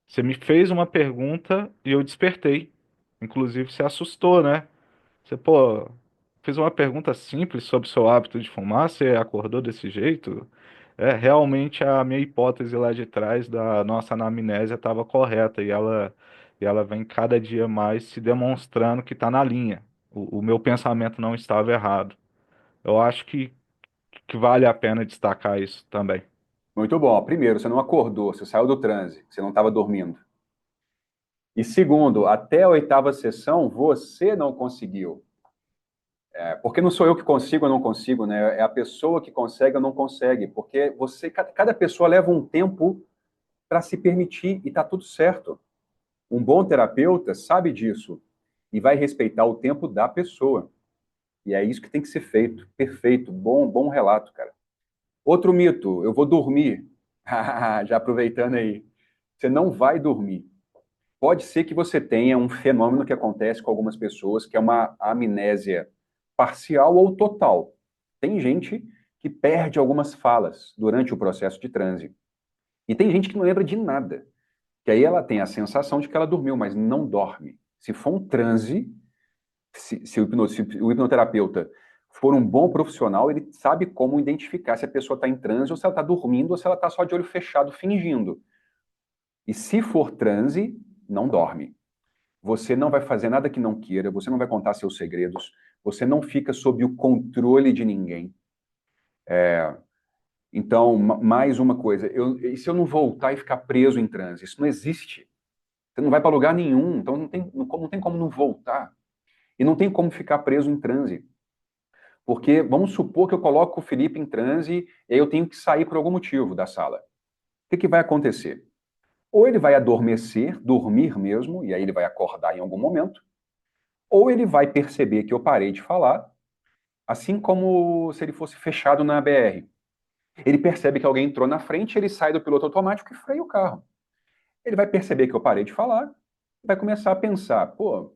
Você me fez uma pergunta e eu despertei. Inclusive, você assustou, né? Você, pô, fez uma pergunta simples sobre o seu hábito de fumar, você acordou desse jeito? Realmente a minha hipótese lá de trás da nossa anamnésia estava correta e ela vem cada dia mais se demonstrando que está na linha. O meu pensamento não estava errado. Eu acho que vale a pena destacar isso também. muito bom. Primeiro, você não acordou, você saiu do transe, você não estava dormindo. E segundo, até a oitava sessão, você não conseguiu. Porque não sou eu que consigo ou não consigo, né? É a pessoa que consegue ou não consegue. Porque cada pessoa leva um tempo para se permitir e tá tudo certo. Um bom terapeuta sabe disso e vai respeitar o tempo da pessoa. E é isso que tem que ser feito. Perfeito. Bom relato, cara. Outro mito, eu vou dormir. Já aproveitando aí. Você não vai dormir. Pode ser que você tenha um fenômeno que acontece com algumas pessoas, que é uma amnésia parcial ou total. Tem gente que perde algumas falas durante o processo de transe. E tem gente que não lembra de nada. Que aí ela tem a sensação de que ela dormiu, mas não dorme. Se for um transe, se o hipnoterapeuta for um bom profissional, ele sabe como identificar se a pessoa está em transe ou se ela está dormindo ou se ela está só de olho fechado fingindo. E se for transe, não dorme. Você não vai fazer nada que não queira, você não vai contar seus segredos, você não fica sob o controle de ninguém. Então, mais uma coisa, e se eu não voltar e ficar preso em transe? Isso não existe. Você não vai para lugar nenhum, então não tem como não voltar. E não tem como ficar preso em transe. Porque vamos supor que eu coloco o Felipe em transe e aí eu tenho que sair por algum motivo da sala. O que vai acontecer? Ou ele vai adormecer, dormir mesmo, e aí ele vai acordar em algum momento, ou ele vai perceber que eu parei de falar, assim como se ele fosse fechado na BR. Ele percebe que alguém entrou na frente, ele sai do piloto automático e freia o carro. Ele vai perceber que eu parei de falar, vai começar a pensar, pô, o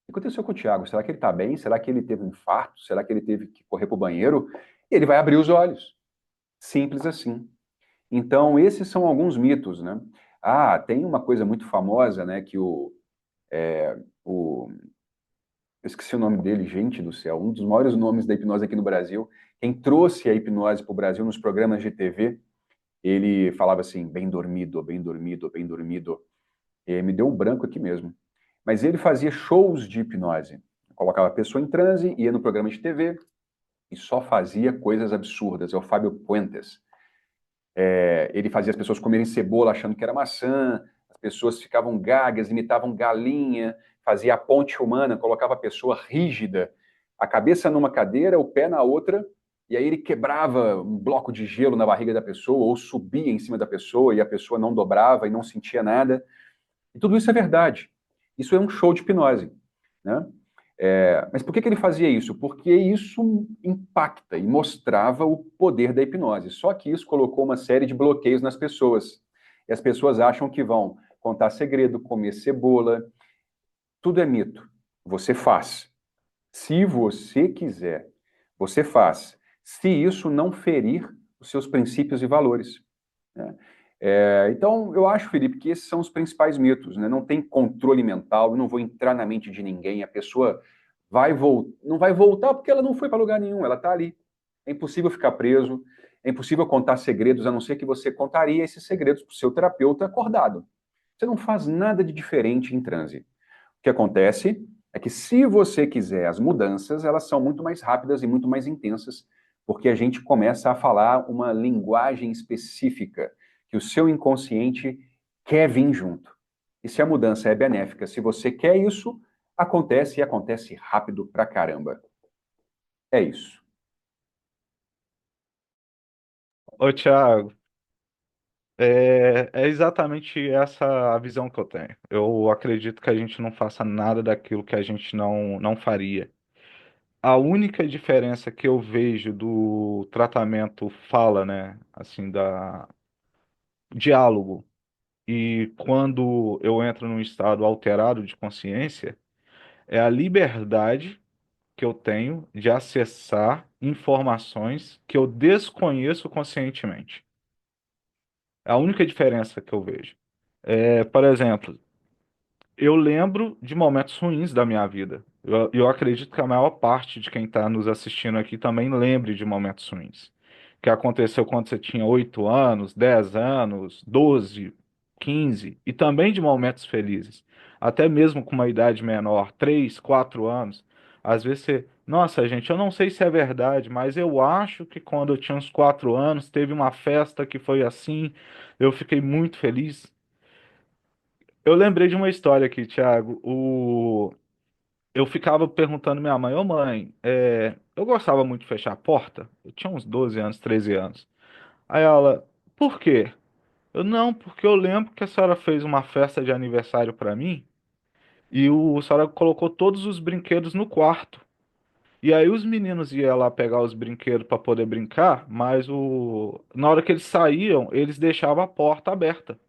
que aconteceu com o Thiago? Será que ele está bem? Será que ele teve um infarto? Será que ele teve que correr para o banheiro? E ele vai abrir os olhos. Simples assim. Então, esses são alguns mitos, né? Ah, tem uma coisa muito famosa, né, que o eu esqueci o nome dele, gente do céu, um dos maiores nomes da hipnose aqui no Brasil. Quem trouxe a hipnose para o Brasil nos programas de TV, ele falava assim, bem dormido, bem dormido, bem dormido. E me deu um branco aqui mesmo. Mas ele fazia shows de hipnose. Colocava a pessoa em transe, ia no programa de TV e só fazia coisas absurdas. É o Fábio Puentes. Ele fazia as pessoas comerem cebola achando que era maçã, as pessoas ficavam gagas, imitavam galinha, fazia a ponte humana, colocava a pessoa rígida, a cabeça numa cadeira, o pé na outra, e aí ele quebrava um bloco de gelo na barriga da pessoa, ou subia em cima da pessoa e a pessoa não dobrava e não sentia nada. E tudo isso é verdade. Isso é um show de hipnose, né? Mas por que ele fazia isso? Porque isso impacta e mostrava o poder da hipnose. Só que isso colocou uma série de bloqueios nas pessoas. E as pessoas acham que vão contar segredo, comer cebola. Tudo é mito. Você faz. Se você quiser, você faz. Se isso não ferir os seus princípios e valores, né? Então, eu acho, Felipe, que esses são os principais mitos, né? Não tem controle mental, eu não vou entrar na mente de ninguém, a pessoa não vai voltar porque ela não foi para lugar nenhum, ela está ali. É impossível ficar preso, é impossível contar segredos, a não ser que você contaria esses segredos para o seu terapeuta acordado. Você não faz nada de diferente em transe. O que acontece é que, se você quiser as mudanças, elas são muito mais rápidas e muito mais intensas, porque a gente começa a falar uma linguagem específica que o seu inconsciente quer vir junto. E se a mudança é benéfica, se você quer isso, acontece e acontece rápido pra caramba. É isso. Ô, Thiago, é exatamente essa a visão que eu tenho. Eu acredito que a gente não faça nada daquilo que a gente não faria. A única diferença que eu vejo do tratamento fala, né, assim, da diálogo, e quando eu entro num estado alterado de consciência, é a liberdade que eu tenho de acessar informações que eu desconheço conscientemente. É a única diferença que eu vejo. Por exemplo, eu lembro de momentos ruins da minha vida. Eu acredito que a maior parte de quem está nos assistindo aqui também lembre de momentos ruins. Que aconteceu quando você tinha 8 anos, 10 anos, 12, 15, e também de momentos felizes. Até mesmo com uma idade menor, 3, 4 anos. Às vezes você, nossa, gente, eu não sei se é verdade, mas eu acho que quando eu tinha uns 4 anos, teve uma festa que foi assim, eu fiquei muito feliz. Eu lembrei de uma história aqui, Thiago. Eu ficava perguntando à minha mãe, ô mãe, eu gostava muito de fechar a porta. Eu tinha uns 12 anos, 13 anos. Aí ela, por quê? Eu, não, porque eu lembro que a senhora fez uma festa de aniversário para mim e a senhora colocou todos os brinquedos no quarto. E aí os meninos iam lá pegar os brinquedos para poder brincar, mas na hora que eles saíam, eles deixavam a porta aberta.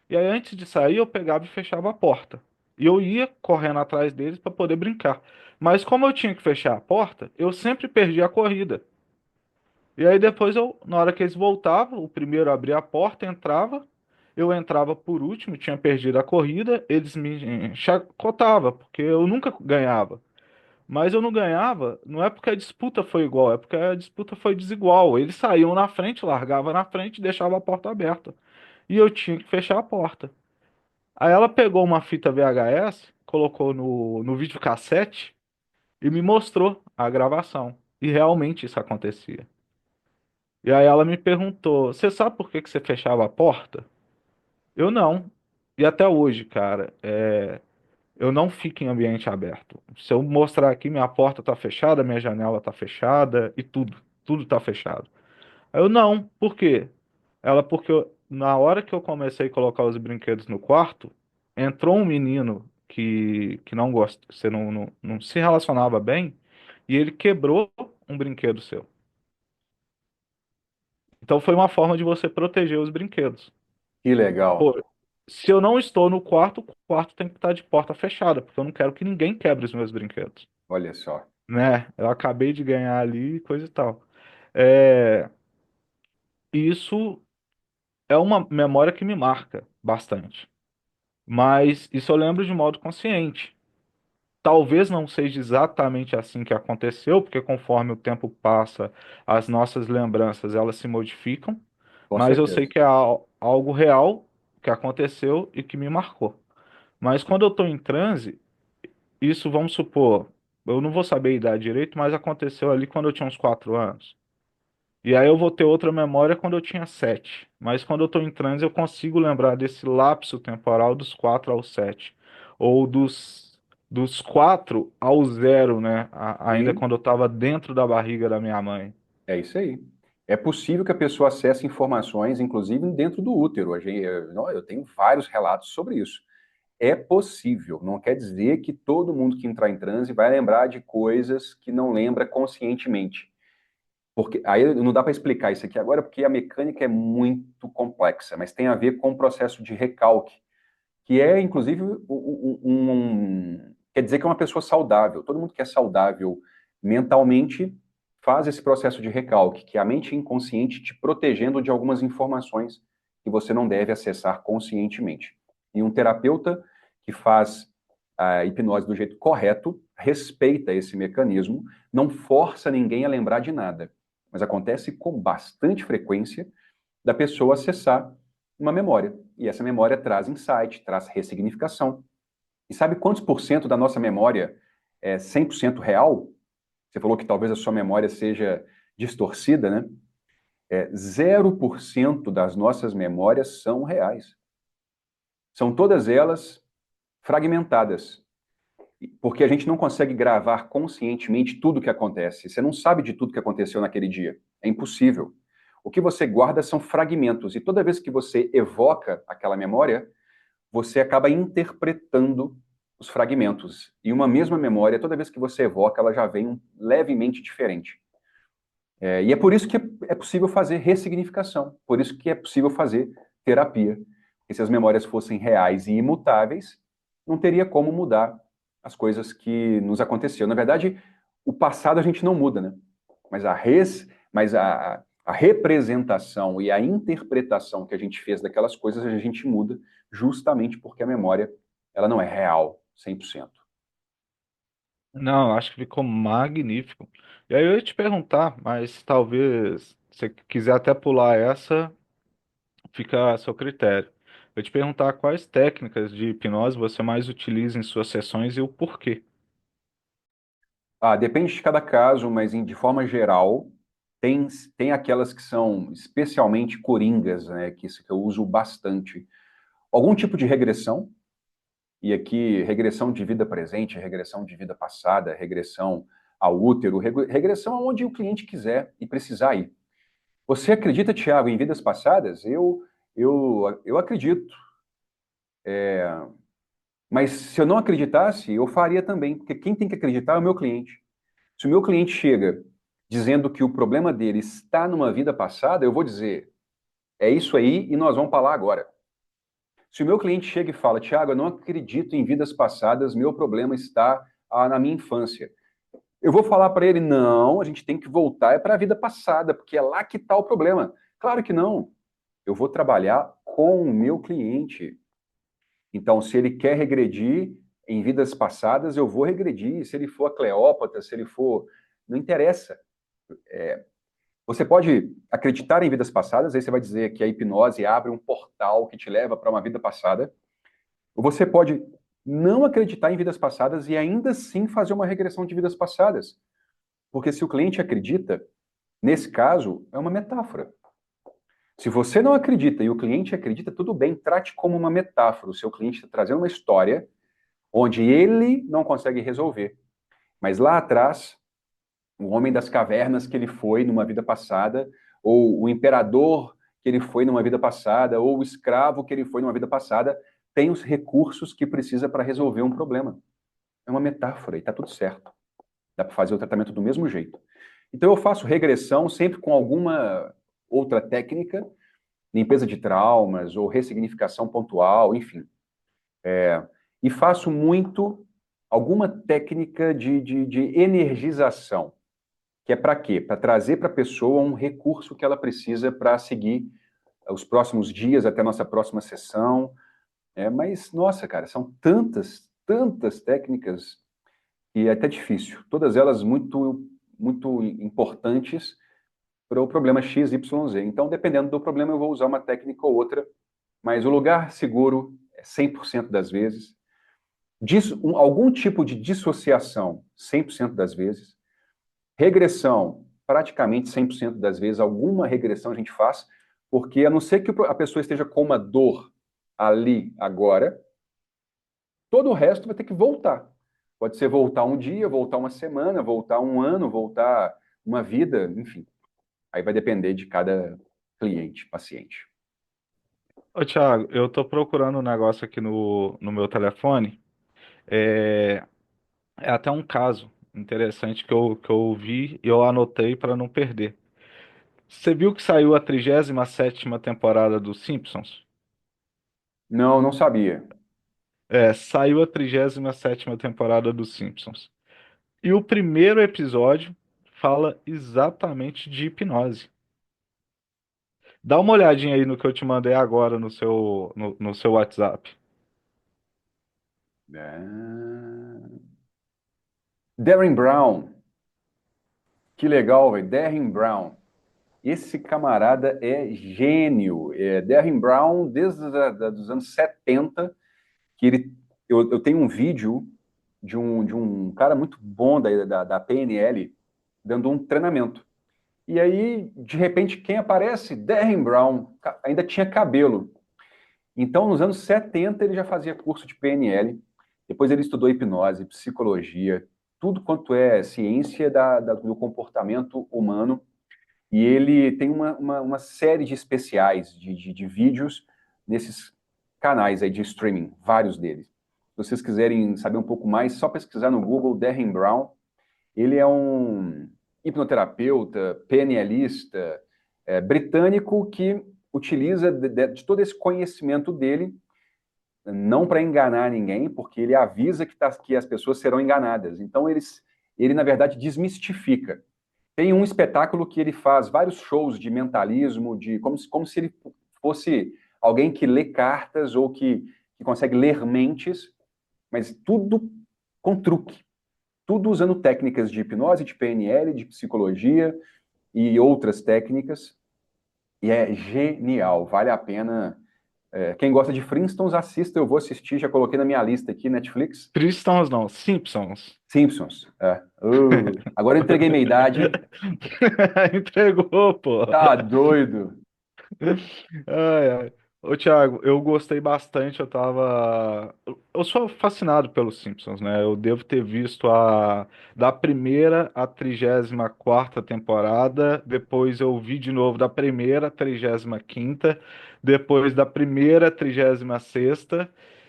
E aí, antes de sair, eu pegava e fechava a porta. E eu ia correndo atrás deles para poder brincar. Mas como eu tinha que fechar a porta, eu sempre perdia a corrida. E aí depois na hora que eles voltavam, o primeiro abria a porta, entrava, eu entrava por último, tinha perdido a corrida, eles me chacotavam, porque eu nunca ganhava. Mas eu não ganhava, não é porque a disputa foi igual, é porque a disputa foi desigual. Eles saíam na frente, largavam na frente e deixavam a porta aberta. E eu tinha que fechar a porta. Aí ela pegou uma fita VHS, colocou no videocassete e me mostrou a gravação. E realmente isso acontecia. E aí ela me perguntou: Você sabe por que que você fechava a porta? Eu não. E até hoje, cara, eu não fico em ambiente aberto. Se eu mostrar aqui, minha porta tá fechada, minha janela tá fechada e tudo tá fechado. Aí eu não. Por quê? Ela, porque na hora que eu comecei a colocar os brinquedos no quarto, entrou um menino que não gosta, você não se relacionava bem, e ele quebrou um brinquedo seu. Então foi uma forma de você proteger os brinquedos. Que legal. Pô, Se eu não estou no quarto, o quarto tem que estar de porta fechada, porque eu não quero que ninguém quebre os meus brinquedos, Olha só. né? Eu acabei de ganhar ali, coisa e tal. É, isso é uma memória que me marca bastante, mas isso eu lembro de modo consciente. Talvez não seja exatamente assim que aconteceu, porque conforme o tempo passa, as nossas lembranças elas se modificam, Com mas eu sei certeza. que é algo real que aconteceu e que me marcou. Mas quando eu estou em transe, isso vamos supor, eu não vou saber a idade direito, mas aconteceu ali quando eu tinha uns 4 anos. E aí eu vou ter outra memória quando eu tinha 7. Mas quando eu estou em transe, eu consigo lembrar desse lapso temporal dos 4 aos 7. Ou dos 4 ao 0, né? Ainda Sim, quando eu estava dentro da barriga da minha mãe. é isso aí. É possível que a pessoa acesse informações, inclusive dentro do útero. Eu tenho vários relatos sobre isso. É possível, não quer dizer que todo mundo que entrar em transe vai lembrar de coisas que não lembra conscientemente. Porque aí não dá para explicar isso aqui agora, porque a mecânica é muito complexa, mas tem a ver com o processo de recalque, que é, inclusive, quer dizer que é uma pessoa saudável. Todo mundo que é saudável mentalmente faz esse processo de recalque, que é a mente inconsciente te protegendo de algumas informações que você não deve acessar conscientemente. E um terapeuta que faz a hipnose do jeito correto respeita esse mecanismo, não força ninguém a lembrar de nada, mas acontece com bastante frequência da pessoa acessar uma memória. E essa memória traz insight, traz ressignificação. E sabe quantos por cento da nossa memória é 100% real? Você falou que talvez a sua memória seja distorcida, né? 0% das nossas memórias são reais. São todas elas fragmentadas, porque a gente não consegue gravar conscientemente tudo o que acontece. Você não sabe de tudo que aconteceu naquele dia. É impossível. O que você guarda são fragmentos, e toda vez que você evoca aquela memória, você acaba interpretando os fragmentos. E uma mesma memória, toda vez que você evoca, ela já vem levemente diferente. E é por isso que é possível fazer ressignificação, por isso que é possível fazer terapia. Porque se as memórias fossem reais e imutáveis, não teria como mudar as coisas que nos aconteceram. Na verdade, o passado a gente não muda, né? Mas a representação e a interpretação que a gente fez daquelas coisas a gente muda justamente porque a memória ela não é real 100%. Não, acho que ficou magnífico. E aí eu ia te perguntar, mas talvez se você quiser até pular essa, fica a seu critério. Eu ia te perguntar quais técnicas de hipnose você mais utiliza em suas sessões e o porquê. Depende de cada caso, mas de forma geral, tem aquelas que são especialmente coringas, né, que isso que eu uso bastante. Algum tipo de regressão, e aqui regressão de vida presente, regressão de vida passada, regressão ao útero, regressão aonde o cliente quiser e precisar ir. Você acredita, Tiago, em vidas passadas? Eu acredito. Mas se eu não acreditasse, eu faria também, porque quem tem que acreditar é o meu cliente. Se o meu cliente chega dizendo que o problema dele está numa vida passada, eu vou dizer, é isso aí e nós vamos para lá agora. Se o meu cliente chega e fala, Tiago, eu não acredito em vidas passadas, meu problema está na minha infância. Eu vou falar para ele, não, a gente tem que voltar para a vida passada, porque é lá que está o problema. Claro que não. Eu vou trabalhar com o meu cliente. Então, se ele quer regredir em vidas passadas, eu vou regredir. Se ele for a Cleópatra, se ele for. Não interessa. Você pode acreditar em vidas passadas, aí você vai dizer que a hipnose abre um portal que te leva para uma vida passada. Ou você pode não acreditar em vidas passadas e ainda assim fazer uma regressão de vidas passadas. Porque se o cliente acredita, nesse caso, é uma metáfora. Se você não acredita e o cliente acredita, tudo bem, trate como uma metáfora. O seu cliente está trazendo uma história onde ele não consegue resolver. Mas lá atrás, o homem das cavernas que ele foi numa vida passada, ou o imperador que ele foi numa vida passada, ou o escravo que ele foi numa vida passada, tem os recursos que precisa para resolver um problema. É uma metáfora e está tudo certo. Dá para fazer o tratamento do mesmo jeito. Então eu faço regressão sempre com alguma outra técnica limpeza de traumas ou ressignificação pontual, enfim. E faço muito alguma técnica de energização, que é para quê? Para trazer para a pessoa um recurso que ela precisa para seguir os próximos dias até a nossa próxima sessão. Mas, nossa, cara, são tantas técnicas e é até difícil. Todas elas muito importantes para o problema X, Y, Z. Então, dependendo do problema, eu vou usar uma técnica ou outra, mas o lugar seguro é 100% das vezes. Algum tipo de dissociação, 100% das vezes. Regressão, praticamente 100% das vezes, alguma regressão a gente faz, porque a não ser que a pessoa esteja com uma dor ali, agora, todo o resto vai ter que voltar. Pode ser voltar um dia, voltar uma semana, voltar um ano, voltar uma vida, enfim. Aí vai depender de cada cliente, paciente. Ô, Thiago, eu tô procurando um negócio aqui no meu telefone. É, é até um caso interessante que eu vi e eu anotei para não perder. Você viu que saiu a 37ª temporada dos Simpsons? Não, não sabia. É, saiu a 37ª temporada dos Simpsons. E o primeiro episódio fala exatamente de hipnose. Dá uma olhadinha aí no que eu te mandei agora no seu WhatsApp. Ah. Darren Brown. Que legal, velho. Darren Brown. Esse camarada é gênio. Darren Brown, desde os anos 70, que eu tenho um vídeo de um cara muito bom da PNL dando um treinamento. E aí, de repente, quem aparece? Darren Brown. Ainda tinha cabelo. Então, nos anos 70, ele já fazia curso de PNL. Depois ele estudou hipnose, psicologia, tudo quanto é ciência do comportamento humano. E ele tem uma série de especiais, de vídeos nesses canais aí de streaming, vários deles. Se vocês quiserem saber um pouco mais, só pesquisar no Google Darren Brown. Ele é um hipnoterapeuta, PNLista, britânico que utiliza de todo esse conhecimento dele, não para enganar ninguém, porque ele avisa que as pessoas serão enganadas. Então, ele, na verdade, desmistifica. Tem um espetáculo que ele faz vários shows de mentalismo, como se ele fosse alguém que lê cartas ou que consegue ler mentes, mas tudo com truque. Tudo usando técnicas de hipnose, de PNL, de psicologia e outras técnicas. E é genial, vale a pena. Quem gosta de Flintstones, assista, eu vou assistir, já coloquei na minha lista aqui, Netflix. Cristãos não, Simpsons. Simpsons. Agora eu entreguei minha idade. Entregou, pô. Tá doido. Ai, ai. Ô, Thiago, eu gostei bastante. Eu sou fascinado pelos Simpsons, né? Eu devo ter visto da primeira à 34ª temporada. Depois eu vi de novo da primeira à 35ª. Depois da primeira à 36ª.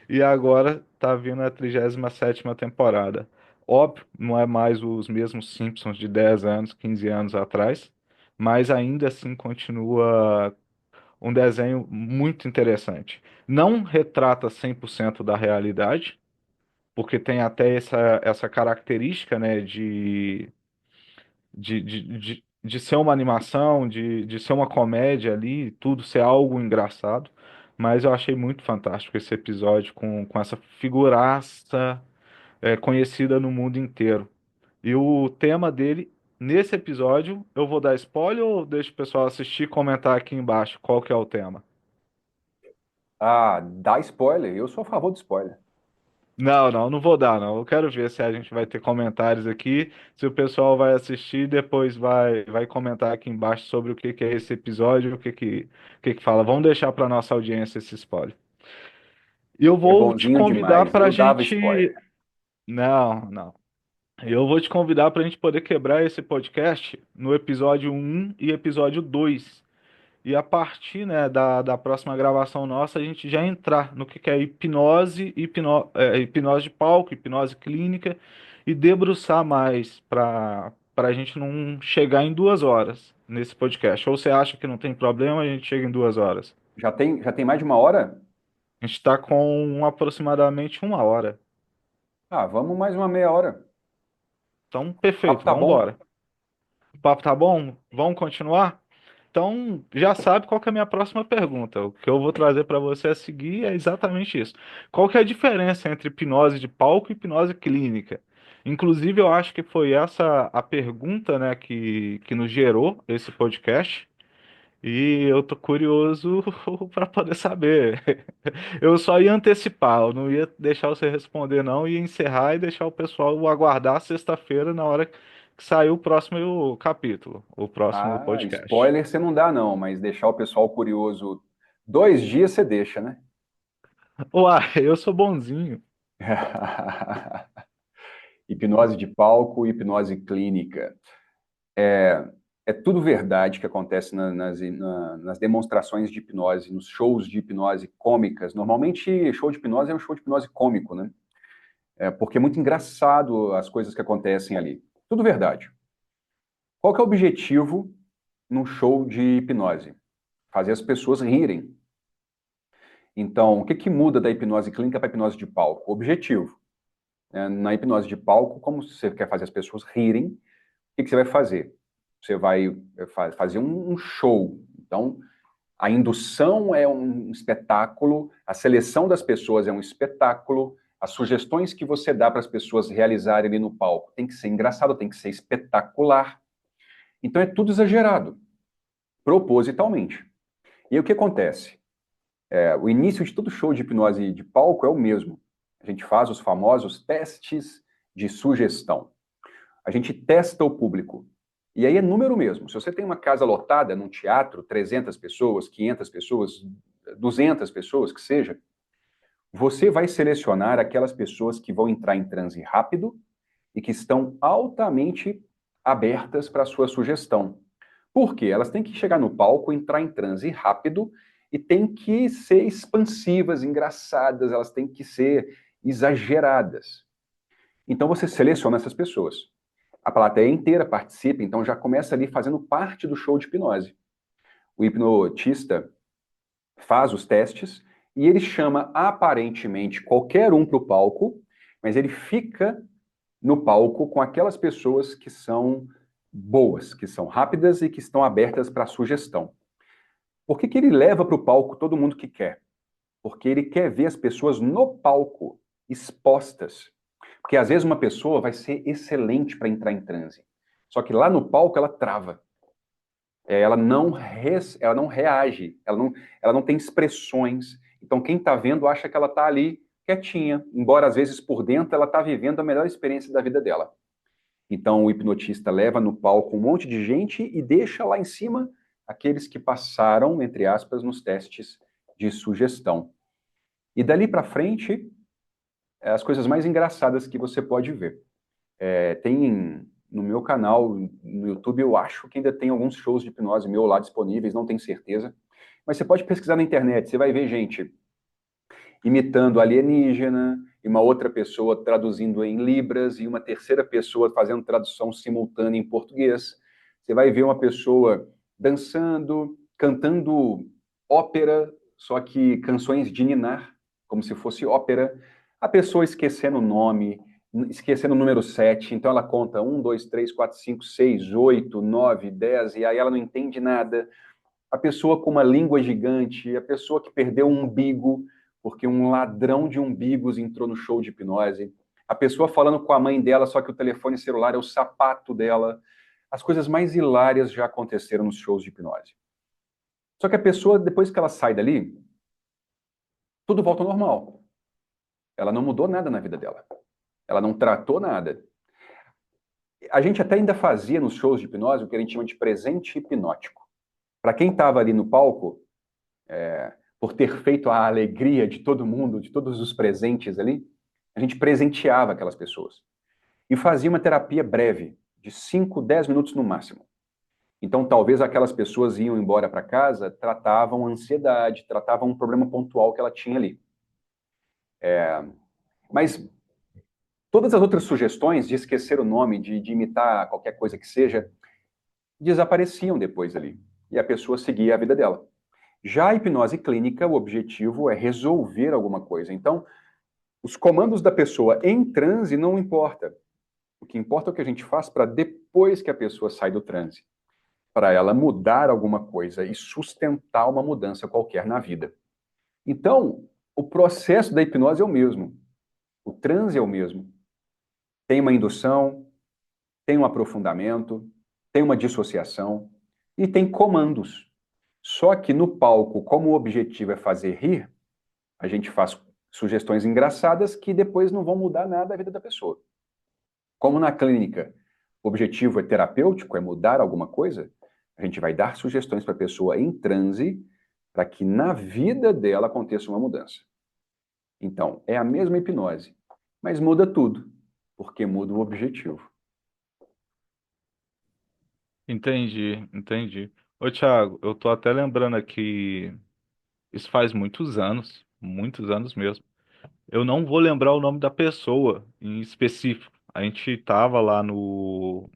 E agora tá vindo a 37ª temporada. Óbvio, não é mais os mesmos Simpsons de 10 anos, 15 anos atrás. Mas ainda assim continua um desenho muito interessante. Não retrata 100% da realidade, porque tem até essa característica, né, de ser uma animação, de ser uma comédia ali, tudo ser algo engraçado. Mas eu achei muito fantástico esse episódio com essa figuraça conhecida no mundo inteiro. E o tema dele, nesse episódio, eu vou dar spoiler ou deixo o pessoal assistir e comentar aqui embaixo qual que é o tema? Dá spoiler. Eu sou a favor de spoiler. Não vou dar, não. Eu quero ver se a gente vai ter comentários aqui, se o pessoal vai assistir, depois vai comentar aqui embaixo sobre o que que é esse episódio, o que que fala. Vamos deixar para nossa audiência esse spoiler. E eu É vou te bonzinho convidar demais. para a Eu dava gente. spoiler. Não. Eu vou te convidar para a gente poder quebrar esse podcast no episódio 1 e episódio 2. E a partir, né, da próxima gravação nossa, a gente já entrar no que é hipnose, hipnose de palco, hipnose clínica, e debruçar mais para a gente não chegar em 2 horas, nesse podcast? Ou você acha que não tem problema, a gente chega em 2 horas? Já tem mais de uma hora? A gente está com aproximadamente 1 hora. Ah, vamos mais uma meia hora. Então, O papo perfeito, tá vamos bom. embora. O papo tá bom? Vamos continuar? Então, já sabe qual que é a minha próxima pergunta. O que eu vou trazer para você a seguir é exatamente isso. Qual que é a diferença entre hipnose de palco e hipnose clínica? Inclusive, eu acho que foi essa a pergunta, né, que nos gerou esse podcast. E eu tô curioso para poder saber. Eu só ia antecipar, eu não ia deixar você responder, não, ia encerrar e deixar o pessoal aguardar sexta-feira na hora que sair o próximo capítulo, o próximo Ah, podcast. spoiler você não dá, não, mas deixar o pessoal curioso 2 dias você deixa, né? Uai, eu sou bonzinho. Hipnose de palco, hipnose clínica. É tudo verdade que acontece nas demonstrações de hipnose, nos shows de hipnose cômicas. Normalmente, show de hipnose é um show de hipnose cômico, né? Porque é muito engraçado as coisas que acontecem ali. Tudo verdade. Qual que é o objetivo num show de hipnose? Fazer as pessoas rirem. Então, o que que muda da hipnose clínica para a hipnose de palco? O objetivo. Na hipnose de palco, como você quer fazer as pessoas rirem, o que que você vai fazer? Você vai fazer um show. Então, a indução é um espetáculo, a seleção das pessoas é um espetáculo, as sugestões que você dá para as pessoas realizarem ali no palco tem que ser engraçado, tem que ser espetacular. Então, é tudo exagerado, propositalmente. E aí, o que acontece? O início de todo show de hipnose de palco é o mesmo. A gente faz os famosos testes de sugestão. A gente testa o público. E aí é número mesmo. Se você tem uma casa lotada num teatro, 300 pessoas, 500 pessoas, 200 pessoas, que seja, você vai selecionar aquelas pessoas que vão entrar em transe rápido e que estão altamente abertas para a sua sugestão. Por quê? Elas têm que chegar no palco, entrar em transe rápido e têm que ser expansivas, engraçadas, elas têm que ser exageradas. Então você seleciona essas pessoas. A plateia inteira participa, então já começa ali fazendo parte do show de hipnose. O hipnotista faz os testes e ele chama aparentemente qualquer um para o palco, mas ele fica no palco com aquelas pessoas que são boas, que são rápidas e que estão abertas para a sugestão. Por que que ele leva para o palco todo mundo que quer? Porque ele quer ver as pessoas no palco, expostas. Porque às vezes uma pessoa vai ser excelente para entrar em transe, só que lá no palco ela trava. Ela não reage, ela não tem expressões. Então quem está vendo acha que ela está ali quietinha, embora às vezes por dentro ela está vivendo a melhor experiência da vida dela. Então o hipnotista leva no palco um monte de gente e deixa lá em cima aqueles que passaram, entre aspas, nos testes de sugestão. E dali para frente, as coisas mais engraçadas que você pode ver. Tem no meu canal, no YouTube, eu acho que ainda tem alguns shows de hipnose meu lá disponíveis, não tenho certeza. Mas você pode pesquisar na internet, você vai ver gente imitando alienígena, e uma outra pessoa traduzindo em libras, e uma terceira pessoa fazendo tradução simultânea em português. Você vai ver uma pessoa dançando, cantando ópera, só que canções de ninar, como se fosse ópera. A pessoa esquecendo o nome, esquecendo o número 7, então ela conta 1, 2, 3, 4, 5, 6, 8, 9, 10, e aí ela não entende nada. A pessoa com uma língua gigante, a pessoa que perdeu um umbigo, porque um ladrão de umbigos entrou no show de hipnose, a pessoa falando com a mãe dela, só que o telefone celular é o sapato dela. As coisas mais hilárias já aconteceram nos shows de hipnose. Só que a pessoa, depois que ela sai dali, tudo volta ao normal. Ela não mudou nada na vida dela. Ela não tratou nada. A gente até ainda fazia nos shows de hipnose o que a gente chama de presente hipnótico. Para quem estava ali no palco, por ter feito a alegria de todo mundo, de todos os presentes ali, a gente presenteava aquelas pessoas. E fazia uma terapia breve, de 5, 10 minutos no máximo. Então, talvez aquelas pessoas iam embora para casa, tratavam ansiedade, tratavam um problema pontual que ela tinha ali. Mas todas as outras sugestões de esquecer o nome, de imitar qualquer coisa que seja, desapareciam depois ali. E a pessoa seguia a vida dela. Já a hipnose clínica, o objetivo é resolver alguma coisa. Então, os comandos da pessoa em transe não importa. O que importa é o que a gente faz para depois que a pessoa sai do transe, para ela mudar alguma coisa e sustentar uma mudança qualquer na vida. Então, o processo da hipnose é o mesmo. O transe é o mesmo. Tem uma indução, tem um aprofundamento, tem uma dissociação e tem comandos. Só que no palco, como o objetivo é fazer rir, a gente faz sugestões engraçadas que depois não vão mudar nada da vida da pessoa. Como na clínica, o objetivo é terapêutico, é mudar alguma coisa, a gente vai dar sugestões para a pessoa em transe para que na vida dela aconteça uma mudança. Então, é a mesma hipnose, mas muda tudo, porque muda o objetivo. Entendi, entendi. Ô, Thiago, eu tô até lembrando aqui, isso faz muitos anos mesmo. Eu não vou lembrar o nome da pessoa em específico. A gente tava lá no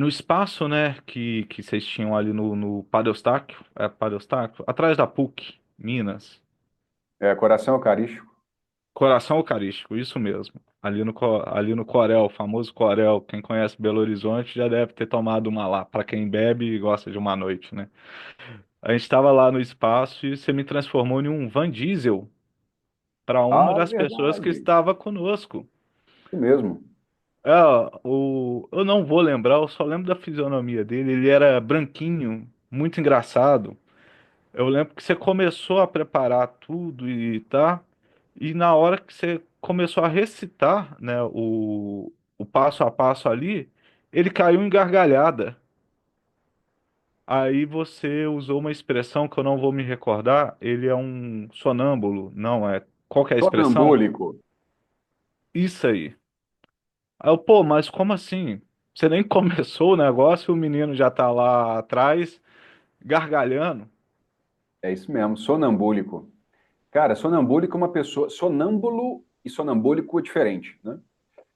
espaço, né, que vocês tinham ali no Padre Eustáquio, Padre Eustáquio, atrás da PUC, Minas. É, coração eucarístico. Coração Eucarístico, isso mesmo. Ali no Corel, o famoso Corel. Quem conhece Belo Horizonte já deve ter tomado uma lá, para quem bebe e gosta de uma noite, né? A gente estava lá no espaço e você me transformou em um Van Diesel para uma Ah, das pessoas que verdade. estava conosco. Isso mesmo. É, eu não vou lembrar, eu só lembro da fisionomia dele. Ele era branquinho, muito engraçado. Eu lembro que você começou a preparar tudo e tá, e na hora que você começou a recitar, né, o passo a passo ali, ele caiu em gargalhada. Aí você usou uma expressão que eu não vou me recordar. Ele é um sonâmbulo, não é? Qual que é a expressão? Sonambúlico. Isso aí. Aí eu, pô, mas como assim? Você nem começou o negócio e o menino já tá lá atrás, gargalhando. É isso mesmo, sonambúlico. Cara, sonambúlico é uma pessoa. Sonâmbulo e sonambúlico é diferente, né?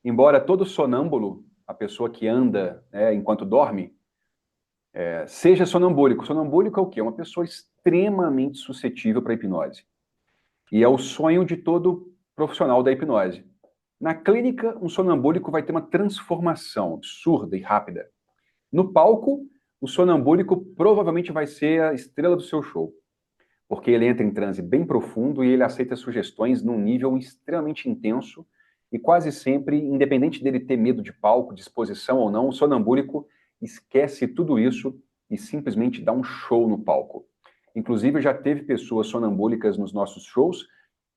Embora todo sonâmbulo, a pessoa que anda, né, enquanto dorme, seja sonambúlico. Sonambúlico é o quê? É uma pessoa extremamente suscetível para hipnose. E é o sonho de todo profissional da hipnose. Na clínica, um sonambúlico vai ter uma transformação absurda e rápida. No palco, o sonambúlico provavelmente vai ser a estrela do seu show, porque ele entra em transe bem profundo e ele aceita sugestões num nível extremamente intenso e quase sempre, independente dele ter medo de palco, de exposição ou não, o sonambúlico esquece tudo isso e simplesmente dá um show no palco. Inclusive, já teve pessoas sonambúlicas nos nossos shows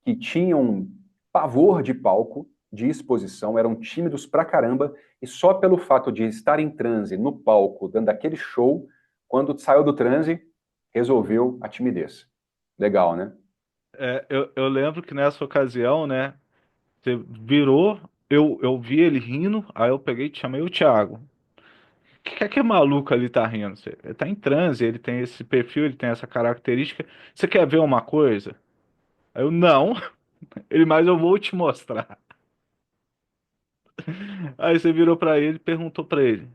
que tinham pavor de palco, de exposição, eram tímidos pra caramba, e só pelo fato de estar em transe no palco, dando aquele show, quando saiu do transe, resolveu a timidez. Legal, né? É, eu lembro que nessa ocasião, né, você virou, eu vi ele rindo, aí eu peguei e te chamei o Thiago. Que é que maluco ali tá rindo? Ele tá em transe, ele tem esse perfil, ele tem essa característica. Você quer ver uma coisa? Aí eu, não. Ele, mas eu vou te mostrar. Aí você virou pra ele e perguntou pra ele: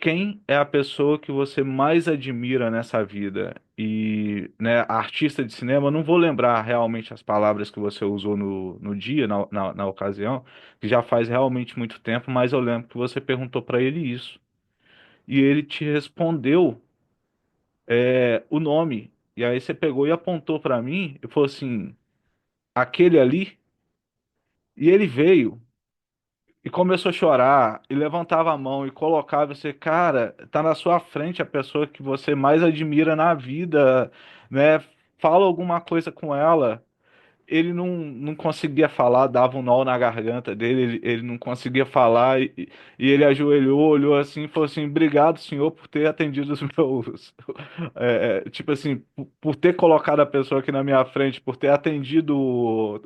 quem é a pessoa que você mais admira nessa vida? E, né, artista de cinema, eu não vou lembrar realmente as palavras que você usou no dia, na ocasião, que já faz realmente muito tempo, mas eu lembro que você perguntou pra ele isso. E ele te respondeu o nome. E aí você pegou e apontou pra mim e falou assim: aquele ali. E ele veio e começou a chorar e levantava a mão e colocava você, cara, tá na sua frente a pessoa que você mais admira na vida, né? Fala alguma coisa com ela. Ele não conseguia falar, dava um nó na garganta dele, ele não conseguia falar e ele ajoelhou, olhou assim e falou assim: obrigado, senhor, por ter atendido os meus. Tipo assim, por ter colocado a pessoa aqui na minha frente, por ter atendido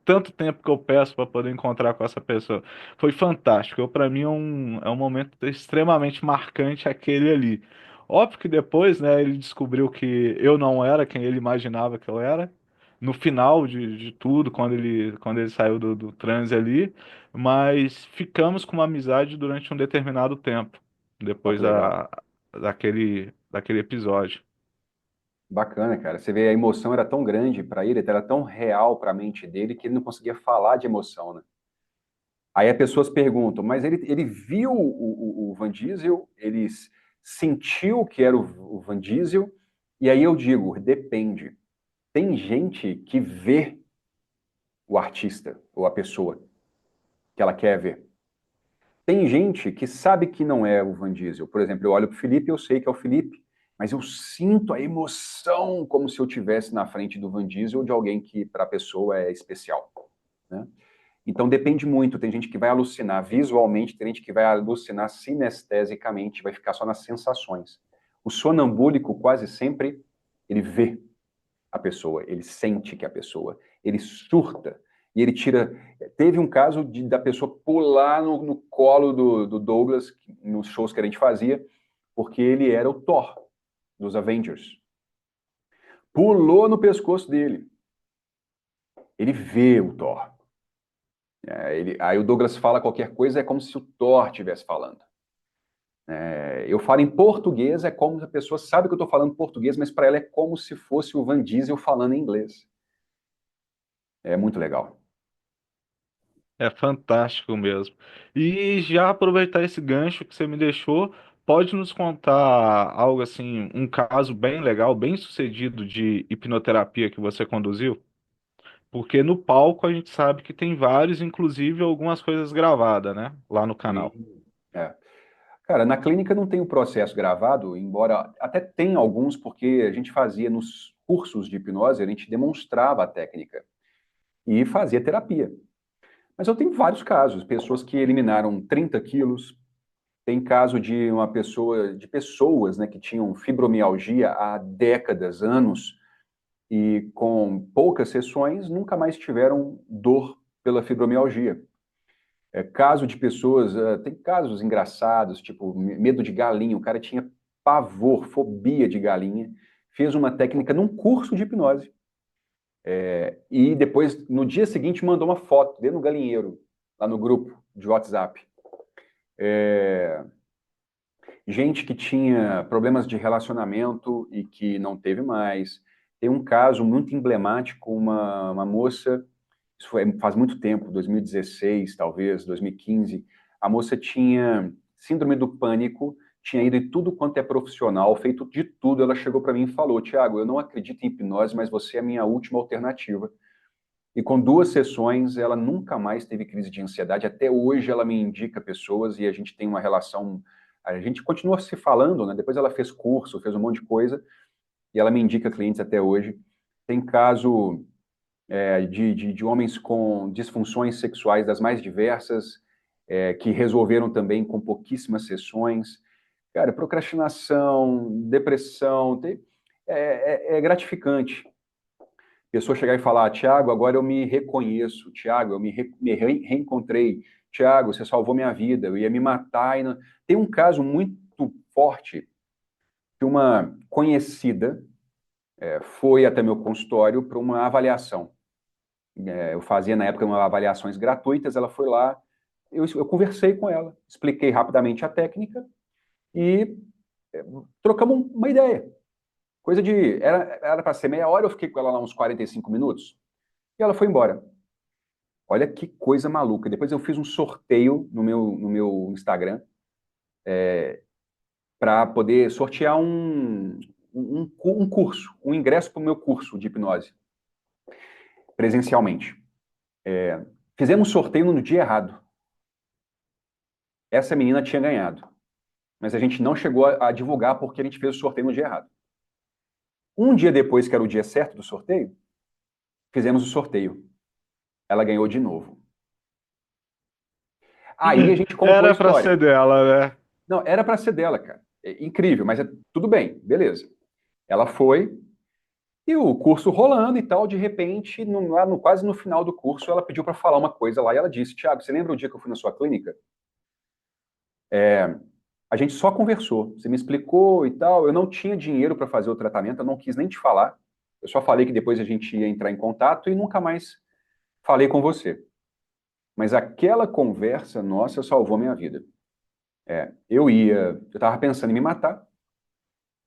tanto tempo que eu peço para poder encontrar com essa pessoa. Foi fantástico. Para mim é um momento extremamente marcante aquele ali. Óbvio que depois, né, ele descobriu que eu não era quem ele imaginava que eu era, no final de tudo, quando ele saiu do transe ali, mas ficamos com uma amizade durante um determinado tempo, Ó, depois que legal. daquele episódio. Bacana, cara. Você vê, a emoção era tão grande para ele, era tão real para a mente dele que ele não conseguia falar de emoção, né? Aí as pessoas perguntam, mas ele viu o Van Diesel, ele sentiu que era o Van Diesel, e aí eu digo, depende. Tem gente que vê o artista ou a pessoa que ela quer ver. Tem gente que sabe que não é o Van Diesel. Por exemplo, eu olho para o Felipe, eu sei que é o Felipe, mas eu sinto a emoção como se eu tivesse na frente do Van Diesel ou de alguém que para a pessoa é especial, né? Então depende muito. Tem gente que vai alucinar visualmente, tem gente que vai alucinar sinestesicamente, vai ficar só nas sensações. O sonambúlico quase sempre ele vê a pessoa, ele sente que é a pessoa, ele surta e ele tira. Teve um caso da pessoa pular no colo do Douglas nos shows que a gente fazia, porque ele era o Thor dos Avengers. Pulou no pescoço dele. Ele vê o Thor. Aí o Douglas fala qualquer coisa, é como se o Thor estivesse falando. Eu falo em português, é como se a pessoa sabe que eu estou falando português, mas para ela é como se fosse o Van Diesel falando em inglês. É muito legal. É fantástico mesmo. E já aproveitar esse gancho que você me deixou, pode nos contar algo assim, um caso bem legal, bem sucedido de hipnoterapia que você conduziu? Porque no palco a gente sabe que tem vários, inclusive algumas coisas gravadas, né? Lá no canal. Sim. É. Cara, na clínica não tem o processo gravado, embora até tenha alguns, porque a gente fazia nos cursos de hipnose, a gente demonstrava a técnica e fazia terapia. Mas eu tenho vários casos, pessoas que eliminaram 30 quilos, tem caso de uma pessoa, de pessoas, né, que tinham fibromialgia há décadas, anos, e com poucas sessões nunca mais tiveram dor pela fibromialgia. Caso de pessoas, tem casos engraçados, tipo medo de galinha, o cara tinha pavor, fobia de galinha, fez uma técnica num curso de hipnose. E depois, no dia seguinte, mandou uma foto dentro do galinheiro, lá no grupo de WhatsApp. É, gente que tinha problemas de relacionamento e que não teve mais. Tem um caso muito emblemático, uma moça, isso foi, faz muito tempo, 2016, talvez, 2015, a moça tinha síndrome do pânico, tinha ido em tudo quanto é profissional, feito de tudo. Ela chegou para mim e falou: Tiago, eu não acredito em hipnose, mas você é a minha última alternativa. E com 2 sessões, ela nunca mais teve crise de ansiedade. Até hoje, ela me indica pessoas e a gente tem uma relação. A gente continua se falando, né? Depois ela fez curso, fez um monte de coisa e ela me indica clientes até hoje. Tem caso de homens com disfunções sexuais das mais diversas, que resolveram também com pouquíssimas sessões. Cara, procrastinação, depressão, é gratificante. Pessoa chegar e falar, Tiago, agora eu me reconheço, Tiago, eu me reencontrei, Tiago, você salvou minha vida, eu ia me matar. Tem um caso muito forte que uma conhecida foi até meu consultório para uma avaliação. Eu fazia na época umas avaliações gratuitas, ela foi lá, eu conversei com ela, expliquei rapidamente a técnica e trocamos uma ideia. Coisa de. Era para ser meia hora, eu fiquei com ela lá uns 45 minutos e ela foi embora. Olha que coisa maluca. Depois eu fiz um sorteio no meu Instagram para poder sortear um curso, um ingresso para o meu curso de hipnose, presencialmente. Fizemos sorteio no dia errado. Essa menina tinha ganhado, mas a gente não chegou a divulgar porque a gente fez o sorteio no dia errado. Um dia depois, que era o dia certo do sorteio, fizemos o sorteio. Ela ganhou de novo. Aí a gente contou a Era pra história. ser dela, né? Não, era para ser dela, cara. É incrível, mas tudo bem, beleza. Ela foi e o curso rolando e tal, de repente, lá quase no final do curso, ela pediu para falar uma coisa lá e ela disse: Tiago, você lembra o dia que eu fui na sua clínica? A gente só conversou. Você me explicou e tal. Eu não tinha dinheiro para fazer o tratamento, eu não quis nem te falar. Eu só falei que depois a gente ia entrar em contato e nunca mais falei com você. Mas aquela conversa nossa salvou minha vida. Eu estava pensando em me matar,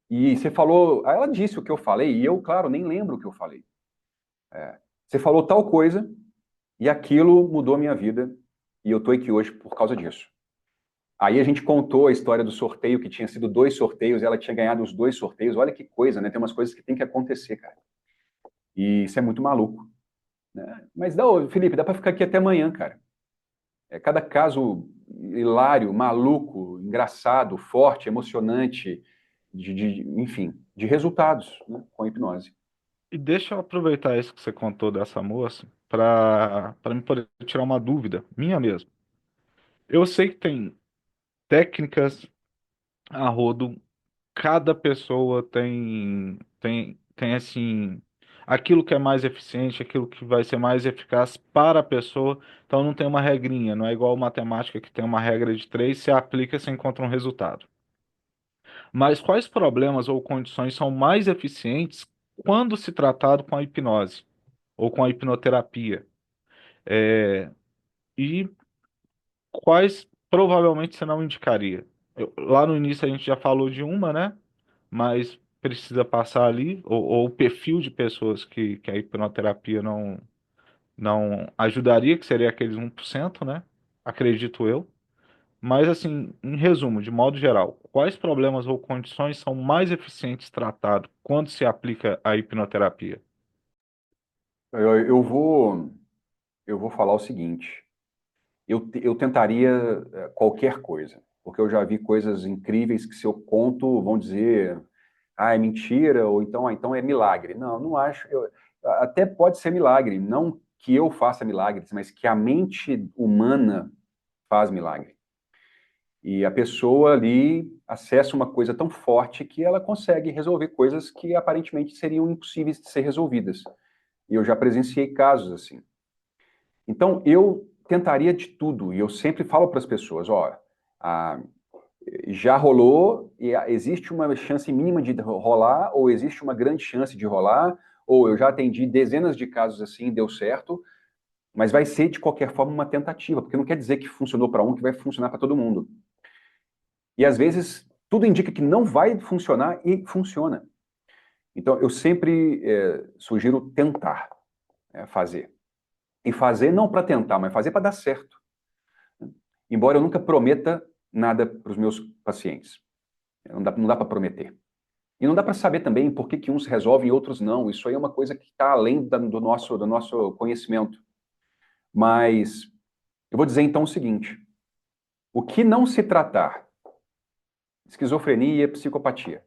e você falou, ela disse o que eu falei, e eu, claro, nem lembro o que eu falei. Você falou tal coisa, e aquilo mudou a minha vida, e eu estou aqui hoje por causa disso. Aí a gente contou a história do sorteio, que tinha sido 2 sorteios, ela tinha ganhado os 2 sorteios. Olha que coisa, né? Tem umas coisas que tem que acontecer, cara. E isso é muito maluco, né? Mas, Felipe, dá para ficar aqui até amanhã, cara. É cada caso hilário, maluco, engraçado, forte, emocionante, enfim, de resultados, né, com a hipnose. E deixa eu aproveitar isso que você contou dessa moça para me poder tirar uma dúvida minha mesmo. Eu sei que tem técnicas a rodo, cada pessoa tem assim aquilo que é mais eficiente, aquilo que vai ser mais eficaz para a pessoa. Então não tem uma regrinha, não é igual matemática que tem uma regra de três, você aplica e você encontra um resultado. Mas quais problemas ou condições são mais eficientes quando se tratado com a hipnose ou com a hipnoterapia? E quais provavelmente você não indicaria? Lá no início a gente já falou de uma, né? Mas precisa passar ali, ou o perfil de pessoas que a hipnoterapia não ajudaria, que seria aqueles 1%, né? Acredito eu. Mas, assim, em resumo, de modo geral, quais problemas ou condições são mais eficientes tratados quando se aplica a hipnoterapia? Eu, eu vou, eu vou falar o seguinte: eu tentaria qualquer coisa, porque eu já vi coisas incríveis que se eu conto vão dizer, ah, é mentira, ou então, ah, então é milagre. Não, não acho. Até pode ser milagre, não que eu faça milagres, mas que a mente humana faz milagre. E a pessoa ali acessa uma coisa tão forte que ela consegue resolver coisas que aparentemente seriam impossíveis de ser resolvidas. E eu já presenciei casos assim. Então, eu tentaria de tudo, e eu sempre falo para as pessoas, ó, ah, já rolou, e existe uma chance mínima de rolar, ou existe uma grande chance de rolar, ou eu já atendi dezenas de casos assim, deu certo, mas vai ser de qualquer forma uma tentativa, porque não quer dizer que funcionou para um que vai funcionar para todo mundo. E às vezes tudo indica que não vai funcionar e funciona. Então eu sempre sugiro tentar fazer. E fazer não para tentar, mas fazer para dar certo. Embora eu nunca prometa nada para os meus pacientes. Não dá para prometer. E não dá para saber também por que, que uns resolvem e outros não. Isso aí é uma coisa que está além do nosso conhecimento. Mas eu vou dizer então o seguinte: o que não se tratar, esquizofrenia, psicopatia.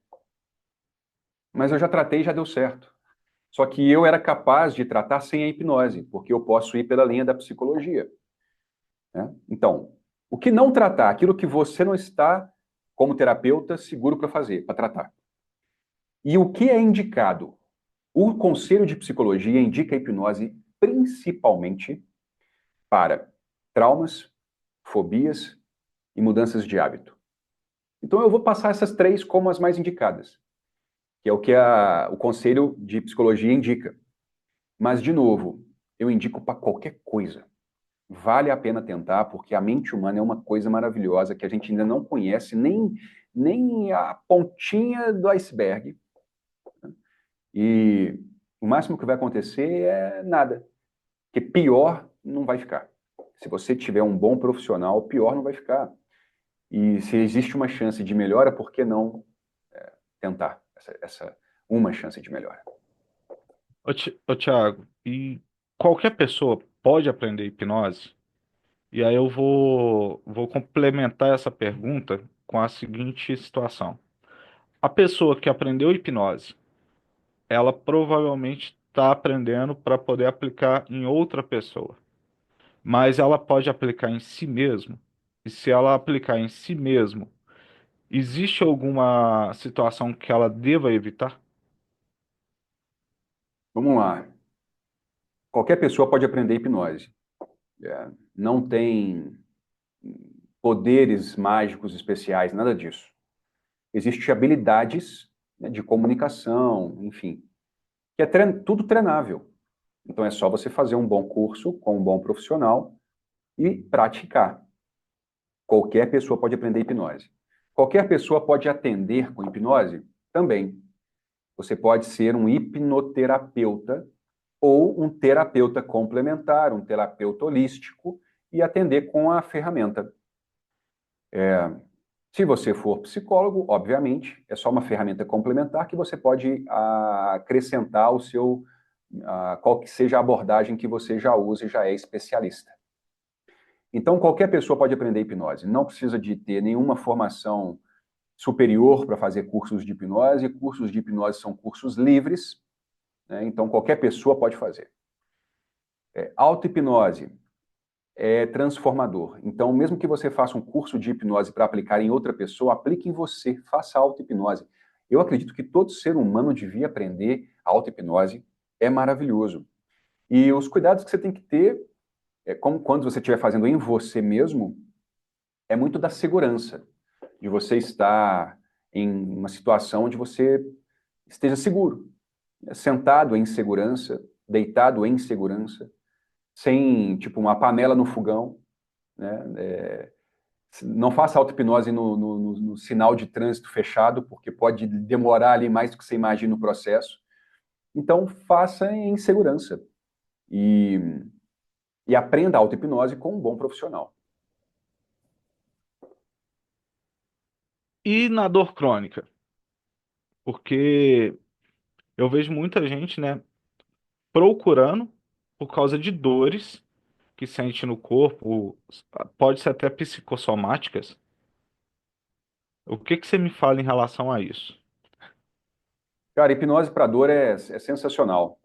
Mas eu já tratei e já deu certo. Só que eu era capaz de tratar sem a hipnose, porque eu posso ir pela linha da psicologia, né? Então, o que não tratar, aquilo que você não está, como terapeuta, seguro para fazer, para tratar. E o que é indicado? O Conselho de Psicologia indica a hipnose principalmente para traumas, fobias e mudanças de hábito. Então eu vou passar essas 3 como as mais indicadas, que é o que o Conselho de Psicologia indica. Mas, de novo, eu indico para qualquer coisa. Vale a pena tentar, porque a mente humana é uma coisa maravilhosa que a gente ainda não conhece nem a pontinha do iceberg. E o máximo que vai acontecer é nada, porque pior não vai ficar. Se você tiver um bom profissional, pior não vai ficar. E se existe uma chance de melhora, por que não tentar essa uma chance de melhora? Ô, Thiago, e qualquer pessoa pode aprender hipnose? E aí eu vou complementar essa pergunta com a seguinte situação. A pessoa que aprendeu hipnose, ela provavelmente está aprendendo para poder aplicar em outra pessoa. Mas ela pode aplicar em si mesmo. E se ela aplicar em si mesmo, existe alguma situação que ela deva evitar? Vamos lá. Qualquer pessoa pode aprender hipnose. Não tem poderes mágicos especiais, nada disso. Existem habilidades, né, de comunicação, enfim, que que é tudo treinável. Então é só você fazer um bom curso com um bom profissional e praticar. Qualquer pessoa pode aprender hipnose. Qualquer pessoa pode atender com hipnose? Também. Você pode ser um hipnoterapeuta ou um terapeuta complementar, um terapeuta holístico e atender com a ferramenta. Se você for psicólogo, obviamente, é só uma ferramenta complementar que você pode acrescentar o seu, qual que seja a abordagem que você já usa e já é especialista. Então, qualquer pessoa pode aprender hipnose. Não precisa de ter nenhuma formação superior para fazer cursos de hipnose. Cursos de hipnose são cursos livres, né? Então, qualquer pessoa pode fazer. Auto-hipnose é transformador. Então, mesmo que você faça um curso de hipnose para aplicar em outra pessoa, aplique em você, faça auto-hipnose. Eu acredito que todo ser humano devia aprender auto-hipnose. É maravilhoso. E os cuidados que você tem que ter, como quando você estiver fazendo em você mesmo, é muito da segurança, de você estar em uma situação onde você esteja seguro, sentado em segurança, deitado em segurança, sem, tipo, uma panela no fogão, né? Não faça auto-hipnose no sinal de trânsito fechado, porque pode demorar ali mais do que você imagina o processo. Então, faça em segurança e, e aprenda a auto-hipnose com um bom profissional. E na dor crônica? Porque eu vejo muita gente, né, procurando por causa de dores que sente no corpo, pode ser até psicossomáticas. O que que você me fala em relação a isso? Cara, hipnose para dor é sensacional.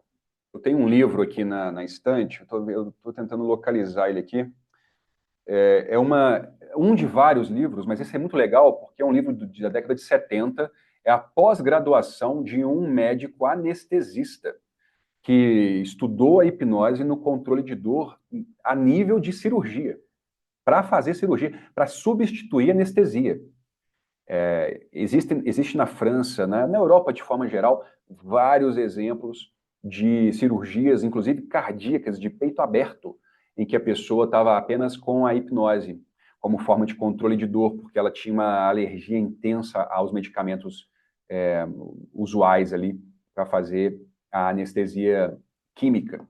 Eu tenho um livro aqui na estante, eu estou tentando localizar ele aqui. Um de vários livros, mas esse é muito legal porque é um livro da década de 70, é a pós-graduação de um médico anestesista que estudou a hipnose no controle de dor a nível de cirurgia, para fazer cirurgia, para substituir anestesia. Existe na França, na Europa de forma geral, vários exemplos de cirurgias, inclusive cardíacas, de peito aberto, em que a pessoa estava apenas com a hipnose como forma de controle de dor, porque ela tinha uma alergia intensa aos medicamentos usuais ali para fazer a anestesia química.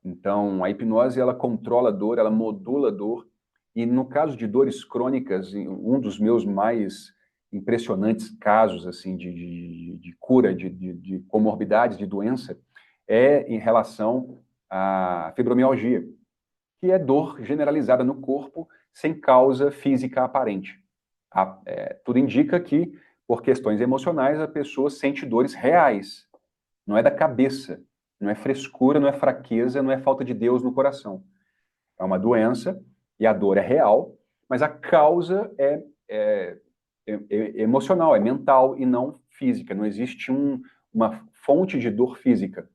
Então, a hipnose ela controla a dor, ela modula a dor, e no caso de dores crônicas, um dos meus mais impressionantes casos assim de cura de comorbidades de doença é em relação à fibromialgia, que é dor generalizada no corpo sem causa física aparente. Tudo indica que, por questões emocionais, a pessoa sente dores reais, não é da cabeça, não é frescura, não é fraqueza, não é falta de Deus no coração. É uma doença e a dor é real, mas a causa é emocional, é mental e não física. Não existe uma fonte de dor física.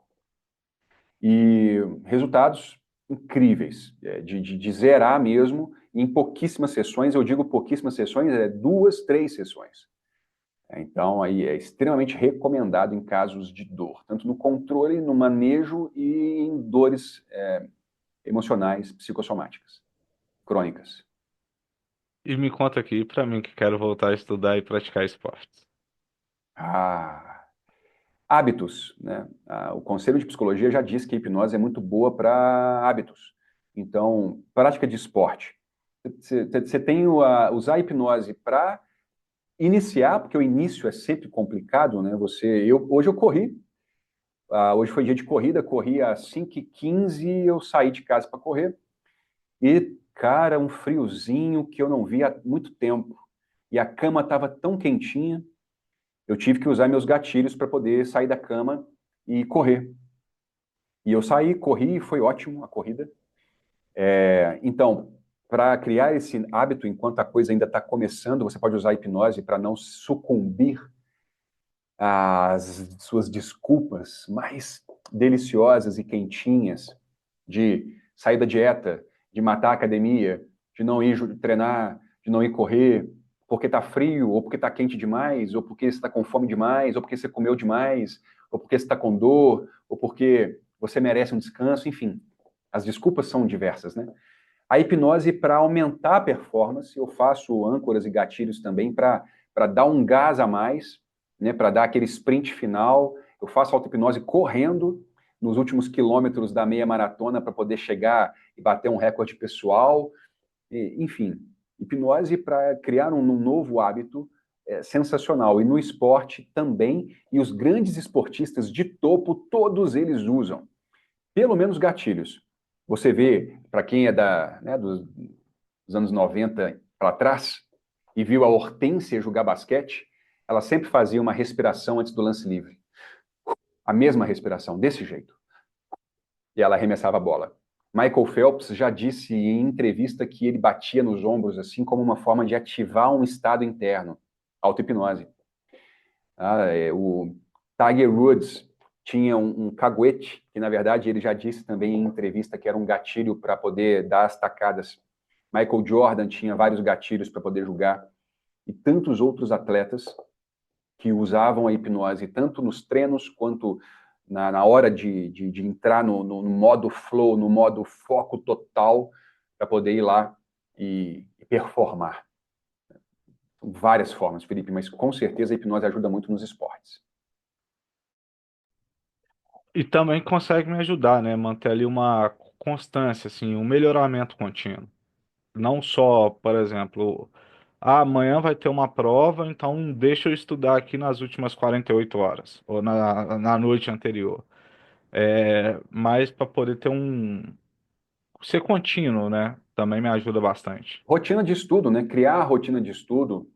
E resultados incríveis, de zerar mesmo, em pouquíssimas sessões. Eu digo pouquíssimas sessões, 2, 3 sessões. Então, aí é extremamente recomendado em casos de dor, tanto no controle, no manejo e em dores emocionais, psicossomáticas, crônicas. E me conta aqui, pra mim que quero voltar a estudar e praticar esportes. Ah, hábitos, né? O Conselho de Psicologia já diz que a hipnose é muito boa para hábitos. Então, prática de esporte. Você tem usar a hipnose para iniciar, porque o início é sempre complicado, né? Hoje eu corri, hoje foi dia de corrida, corri às 5h15, eu saí de casa para correr e, cara, um friozinho que eu não vi há muito tempo. E a cama estava tão quentinha, eu tive que usar meus gatilhos para poder sair da cama e correr. E eu saí, corri, foi ótimo a corrida. Então, para criar esse hábito enquanto a coisa ainda está começando, você pode usar a hipnose para não sucumbir às suas desculpas mais deliciosas e quentinhas de sair da dieta, de matar a academia, de não ir treinar, de não ir correr, porque está frio, ou porque está quente demais, ou porque você está com fome demais, ou porque você comeu demais, ou porque você está com dor, ou porque você merece um descanso, enfim, as desculpas são diversas, né? A hipnose, para aumentar a performance, eu faço âncoras e gatilhos também para dar um gás a mais, né, para dar aquele sprint final. Eu faço auto-hipnose correndo nos últimos quilômetros da meia maratona para poder chegar e bater um recorde pessoal. Enfim, hipnose para criar um novo hábito é sensacional. E no esporte também, e os grandes esportistas de topo, todos eles usam. Pelo menos gatilhos. Você vê, para quem é dos anos 90 para trás, e viu a Hortência jogar basquete, ela sempre fazia uma respiração antes do lance livre. A mesma respiração, desse jeito. E ela arremessava a bola. Michael Phelps já disse em entrevista que ele batia nos ombros assim como uma forma de ativar um estado interno, auto-hipnose. O Tiger Woods tinha um caguete, que na verdade ele já disse também em entrevista que era um gatilho para poder dar as tacadas. Michael Jordan tinha vários gatilhos para poder jogar. E tantos outros atletas que usavam a hipnose tanto nos treinos quanto na hora de entrar no modo flow, no modo foco total, para poder ir lá e performar. São várias formas, Felipe, mas com certeza a hipnose ajuda muito nos esportes. E também consegue me ajudar, né? Manter ali uma constância, assim, um melhoramento contínuo. Não só, por exemplo, amanhã vai ter uma prova, então deixa eu estudar aqui nas últimas 48 horas, ou na noite anterior. Mas para poder ter ser contínuo, né? Também me ajuda bastante. Rotina de estudo, né? Criar a rotina de estudo,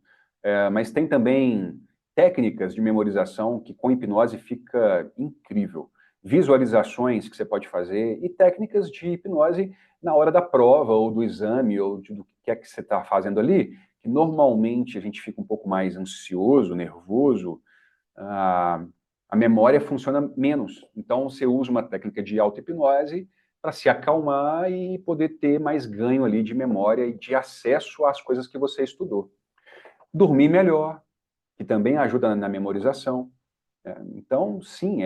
mas tem também técnicas de memorização que com hipnose fica incrível. Visualizações que você pode fazer e técnicas de hipnose na hora da prova ou do exame ou do que é que você está fazendo ali, que normalmente a gente fica um pouco mais ansioso, nervoso, a memória funciona menos. Então você usa uma técnica de auto-hipnose para se acalmar e poder ter mais ganho ali de memória e de acesso às coisas que você estudou. Dormir melhor, que também ajuda na memorização. Então, sim,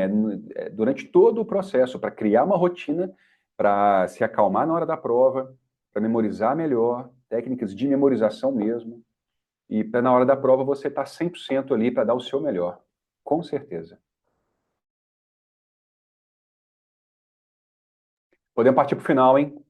durante todo o processo, para criar uma rotina, para se acalmar na hora da prova, para memorizar melhor, técnicas de memorização mesmo, e para na hora da prova você estar 100% ali para dar o seu melhor, com certeza. Podemos partir para o final, hein?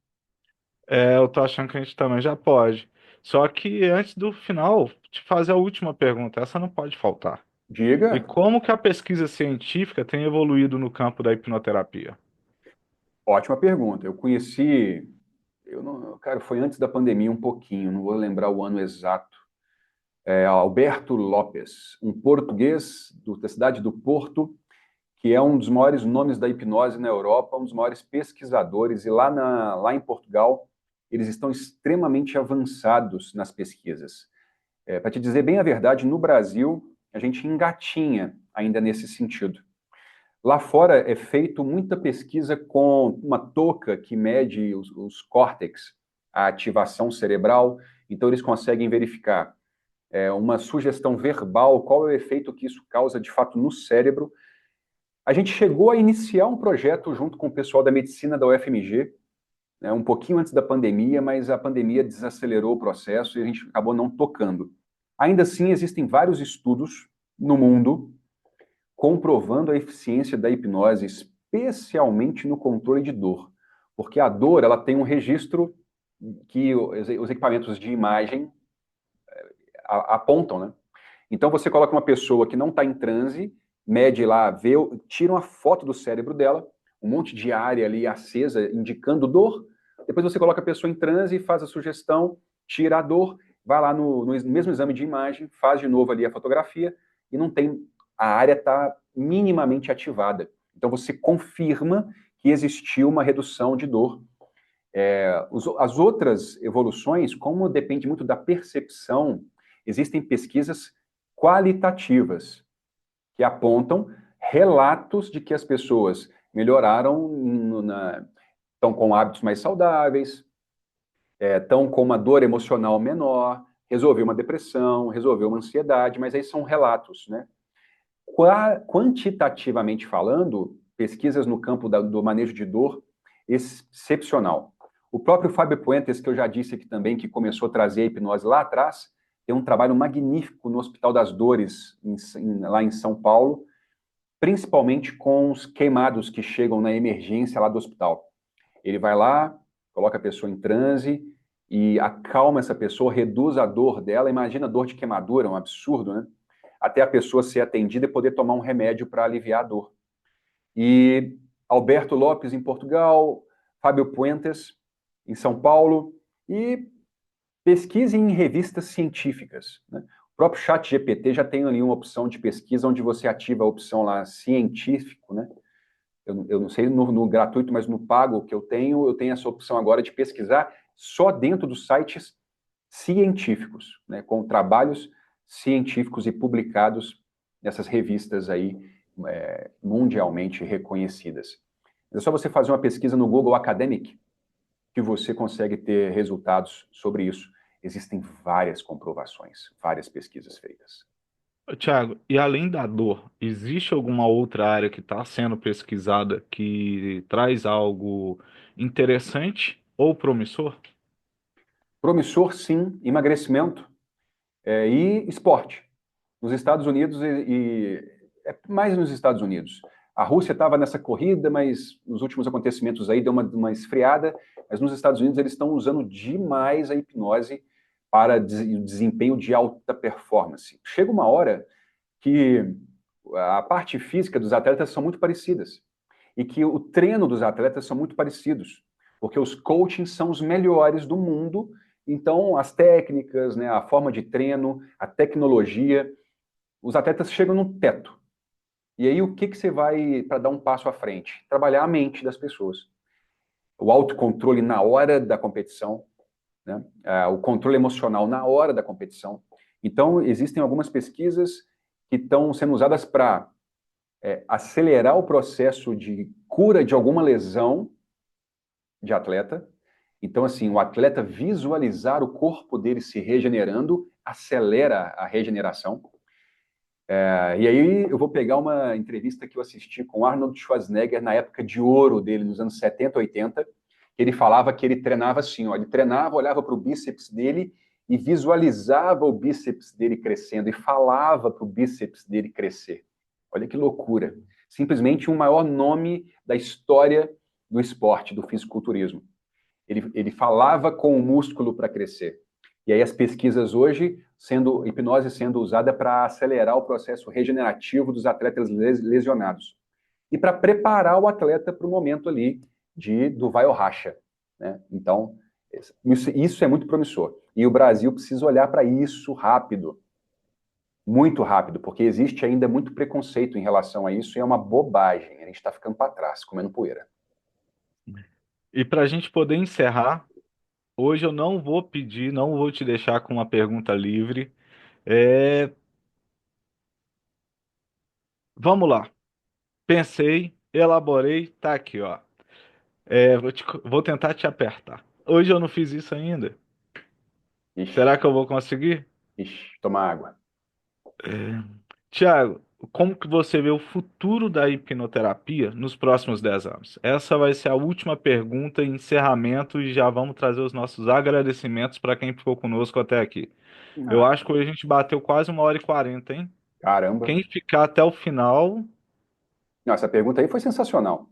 Eu tô achando que a gente também já pode. Só que antes do final, te fazer a última pergunta, essa não pode faltar. E Diga. como que a pesquisa científica tem evoluído no campo da hipnoterapia? Ótima pergunta. Eu conheci, cara, foi antes da pandemia um pouquinho, não vou lembrar o ano exato. Alberto Lopes, um português da cidade do Porto, que é um dos maiores nomes da hipnose na Europa, um dos maiores pesquisadores, e lá em Portugal, eles estão extremamente avançados nas pesquisas. Para te dizer bem a verdade, no Brasil, a gente engatinha ainda nesse sentido. Lá fora é feito muita pesquisa com uma touca que mede os córtex, a ativação cerebral, então eles conseguem verificar uma sugestão verbal, qual é o efeito que isso causa de fato no cérebro. A gente chegou a iniciar um projeto junto com o pessoal da medicina da UFMG, né, um pouquinho antes da pandemia, mas a pandemia desacelerou o processo e a gente acabou não tocando. Ainda assim, existem vários estudos no mundo comprovando a eficiência da hipnose, especialmente no controle de dor. Porque a dor, ela tem um registro que os equipamentos de imagem apontam, né? Então você coloca uma pessoa que não está em transe, mede lá, tira uma foto do cérebro dela, um monte de área ali acesa indicando dor. Depois você coloca a pessoa em transe, faz a sugestão, tira a dor, vai lá no mesmo exame de imagem, faz de novo ali a fotografia e não tem, a área está minimamente ativada. Então você confirma que existiu uma redução de dor. As outras evoluções, como depende muito da percepção, existem pesquisas qualitativas que apontam relatos de que as pessoas melhoraram, estão com hábitos mais saudáveis, estão com uma dor emocional menor, resolveu uma depressão, resolveu uma ansiedade, mas aí são relatos, né? Quantitativamente falando, pesquisas no campo do manejo de dor excepcional. O próprio Fábio Puentes, que eu já disse aqui também, que começou a trazer a hipnose lá atrás, tem um trabalho magnífico no Hospital das Dores, lá em São Paulo, principalmente com os queimados que chegam na emergência lá do hospital. Ele vai lá, coloca a pessoa em transe e acalma essa pessoa, reduz a dor dela. Imagina a dor de queimadura, um absurdo, né? Até a pessoa ser atendida e poder tomar um remédio para aliviar a dor. E Alberto Lopes, em Portugal, Fábio Puentes, em São Paulo, e pesquise em revistas científicas, né? O próprio ChatGPT já tem ali uma opção de pesquisa onde você ativa a opção lá científico, né? Eu não sei no gratuito, mas no pago que eu tenho essa opção agora de pesquisar só dentro dos sites científicos, né? Com trabalhos científicos e publicados nessas revistas aí mundialmente reconhecidas. É só você fazer uma pesquisa no Google Academic que você consegue ter resultados sobre isso. Existem várias comprovações, várias pesquisas feitas. Tiago, e além da dor, existe alguma outra área que está sendo pesquisada que traz algo interessante ou promissor? Promissor, sim, emagrecimento e esporte. Nos Estados Unidos mais nos Estados Unidos. A Rússia estava nessa corrida, mas nos últimos acontecimentos aí deu uma esfriada, mas nos Estados Unidos eles estão usando demais a hipnose para desempenho de alta performance. Chega uma hora que a parte física dos atletas são muito parecidas e que o treino dos atletas são muito parecidos, porque os coachings são os melhores do mundo, então as técnicas, né, a forma de treino, a tecnologia, os atletas chegam no teto. E aí o que você vai para dar um passo à frente? Trabalhar a mente das pessoas. O autocontrole na hora da competição, né? O controle emocional na hora da competição. Então, existem algumas pesquisas que estão sendo usadas para acelerar o processo de cura de alguma lesão de atleta. Então, assim, o atleta visualizar o corpo dele se regenerando acelera a regeneração. E aí eu vou pegar uma entrevista que eu assisti com Arnold Schwarzenegger na época de ouro dele, nos anos 70, 80, que ele falava que ele treinava assim, ó, ele treinava, olhava para o bíceps dele e visualizava o bíceps dele crescendo e falava para o bíceps dele crescer. Olha que loucura. Simplesmente o maior nome da história do esporte, do fisiculturismo. Ele falava com o músculo para crescer. E aí as pesquisas hoje, hipnose sendo usada para acelerar o processo regenerativo dos atletas lesionados. E para preparar o atleta para o momento ali do vai ou racha, né? Então, isso é muito promissor. E o Brasil precisa olhar para isso rápido, muito rápido, porque existe ainda muito preconceito em relação a isso e é uma bobagem. A gente está ficando para trás, comendo poeira. E para a gente poder encerrar, hoje eu não vou pedir, não vou te deixar com uma pergunta livre. É, vamos lá. Pensei, elaborei, tá aqui, ó. Vou tentar te apertar. Hoje eu não fiz isso ainda. Ixi, Será que eu vou conseguir? ixi, tomar água. Tiago, como que você vê o futuro da hipnoterapia nos próximos 10 anos? Essa vai ser a última pergunta, encerramento, e já vamos trazer os nossos agradecimentos para quem ficou conosco até aqui. Eu Ah, acho que hoje a gente bateu quase 1h40, hein? caramba. Quem ficar até o final, Não, essa pergunta aí foi sensacional.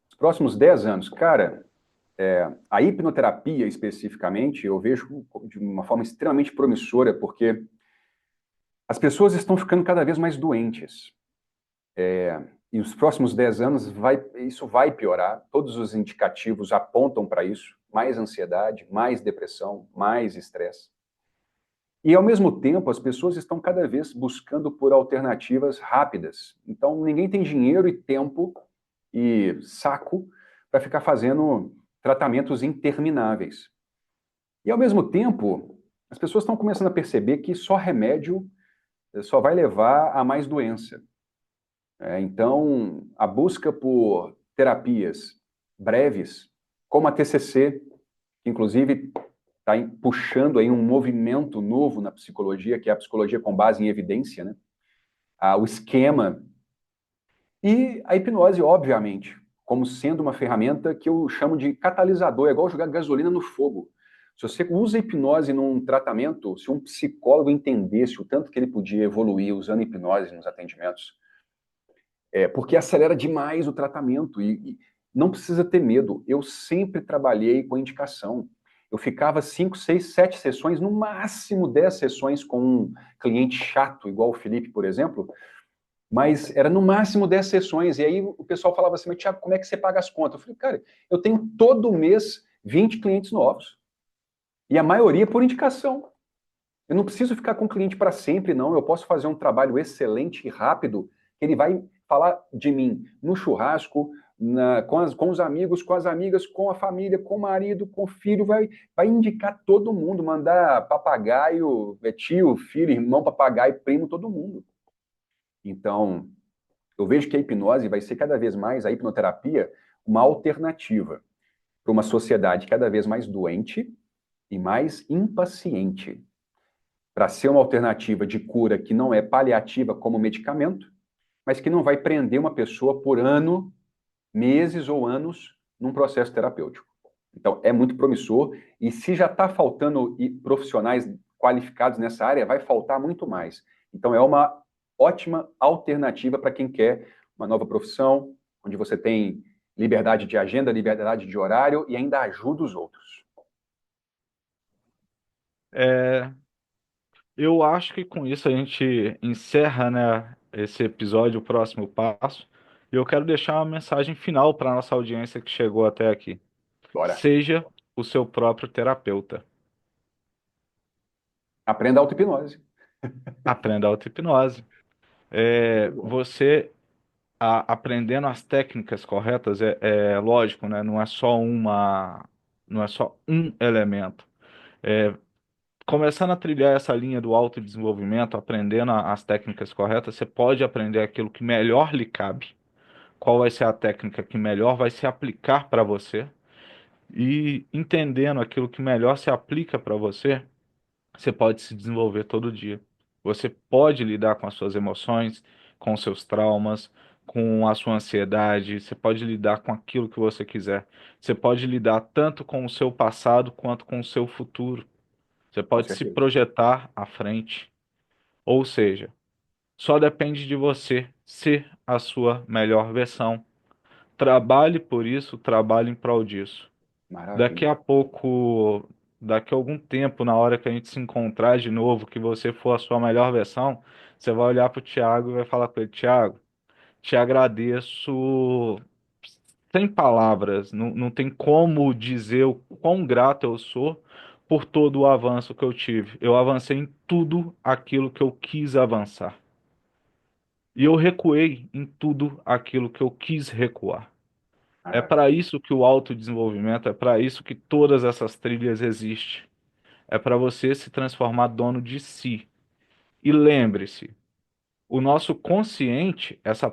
Os próximos 10 anos, cara, a hipnoterapia especificamente, eu vejo de uma forma extremamente promissora, porque as pessoas estão ficando cada vez mais doentes. E os próximos 10 anos isso vai piorar. Todos os indicativos apontam para isso. Mais ansiedade, mais depressão, mais estresse. E, ao mesmo tempo, as pessoas estão cada vez buscando por alternativas rápidas. Então, ninguém tem dinheiro e tempo e saco para ficar fazendo tratamentos intermináveis. E, ao mesmo tempo, as pessoas estão começando a perceber que só remédio só vai levar a mais doença. Então, a busca por terapias breves, como a TCC, que inclusive está puxando aí um movimento novo na psicologia, que é a psicologia com base em evidência, né? O esquema E a hipnose, obviamente, como sendo uma ferramenta que eu chamo de catalisador, é igual jogar gasolina no fogo. Se você usa hipnose num tratamento, se um psicólogo entendesse o tanto que ele podia evoluir usando hipnose nos atendimentos, porque acelera demais o tratamento e não precisa ter medo. Eu sempre trabalhei com indicação. Eu ficava 5, 6, 7 sessões, no máximo 10 sessões com um cliente chato, igual o Felipe, por exemplo, mas era no máximo 10 sessões. E aí o pessoal falava assim, mas Thiago, como é que você paga as contas? Eu falei, cara, eu tenho todo mês 20 clientes novos. E a maioria por indicação. Eu não preciso ficar com o cliente para sempre, não. Eu posso fazer um trabalho excelente e rápido. Ele vai falar de mim no churrasco, com os amigos, com as amigas, com a família, com o marido, com o filho. Vai indicar todo mundo, mandar papagaio, tio, filho, irmão, papagaio, primo, todo mundo. Então, eu vejo que a hipnose vai ser cada vez mais, a hipnoterapia, uma alternativa para uma sociedade cada vez mais doente e mais impaciente, para ser uma alternativa de cura que não é paliativa como medicamento, mas que não vai prender uma pessoa por ano, meses ou anos num processo terapêutico. Então, é muito promissor e se já está faltando profissionais qualificados nessa área, vai faltar muito mais. Então, é uma ótima alternativa para quem quer uma nova profissão, onde você tem liberdade de agenda, liberdade de horário e ainda ajuda os outros. É, eu acho que com isso a gente encerra, né, esse episódio, o próximo passo. E eu quero deixar uma mensagem final para a nossa audiência que chegou até aqui. Bora. Seja o seu próprio terapeuta. Aprenda a auto-hipnose. Aprenda a auto-hipnose. Você aprendendo as técnicas corretas é lógico, né? Não é só um elemento. Começando a trilhar essa linha do autodesenvolvimento, aprendendo as técnicas corretas, você pode aprender aquilo que melhor lhe cabe. Qual vai ser a técnica que melhor vai se aplicar para você? E entendendo aquilo que melhor se aplica para você, você pode se desenvolver todo dia. Você pode lidar com as suas emoções, com os seus traumas, com a sua ansiedade, você pode lidar com aquilo que você quiser. Você pode lidar tanto com o seu passado quanto com o seu futuro. Você Com pode se certeza. projetar à frente. Ou seja, só depende de você ser a sua melhor versão. Trabalhe por isso, trabalhe em prol disso. Daqui Maravilha. a pouco, daqui a algum tempo, na hora que a gente se encontrar de novo, que você for a sua melhor versão, você vai olhar para o Thiago e vai falar com ele, Thiago, te agradeço sem palavras, não tem como dizer o quão grato eu sou por todo o avanço que eu tive. Eu avancei em tudo aquilo que eu quis avançar. E eu recuei em tudo aquilo que eu quis recuar. É para Maravilha. isso que o autodesenvolvimento, é para isso que todas essas trilhas existem. É para você se transformar dono de si. E lembre-se, o nosso consciente, essa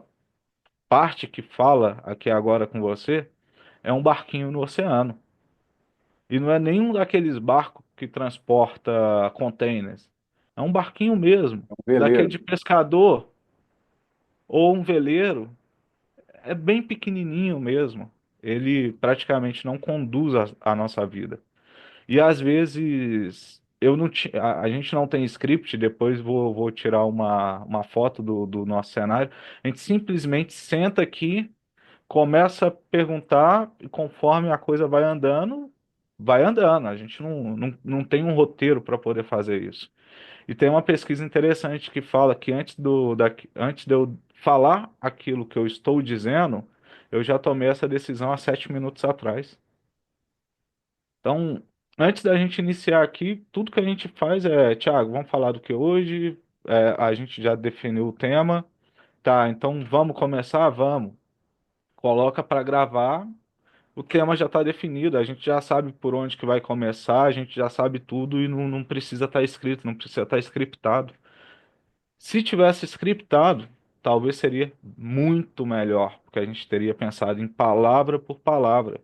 parte que fala aqui agora com você, é um barquinho no oceano. E não é nenhum daqueles barcos que transporta containers. É um barquinho mesmo, É um daquele veleiro. de pescador ou um veleiro. É bem pequenininho mesmo. Ele praticamente não conduz a nossa vida. E às vezes eu não ti- a gente não tem script, depois vou tirar uma foto do nosso cenário. A gente simplesmente senta aqui, começa a perguntar, e conforme a coisa vai andando, vai andando. A gente não tem um roteiro para poder fazer isso. E tem uma pesquisa interessante que fala que antes de eu falar aquilo que eu estou dizendo, eu já tomei essa decisão há 7 minutos atrás. Então, antes da gente iniciar aqui, tudo que a gente faz é, Thiago, vamos falar do que hoje? A gente já definiu o tema. Tá, então vamos começar? Vamos. Coloca para gravar. O tema já está definido, a gente já sabe por onde que vai começar, a gente já sabe tudo e não precisa estar escrito, não precisa estar scriptado. Se tivesse scriptado, talvez seria muito melhor, porque a gente teria pensado em palavra por palavra.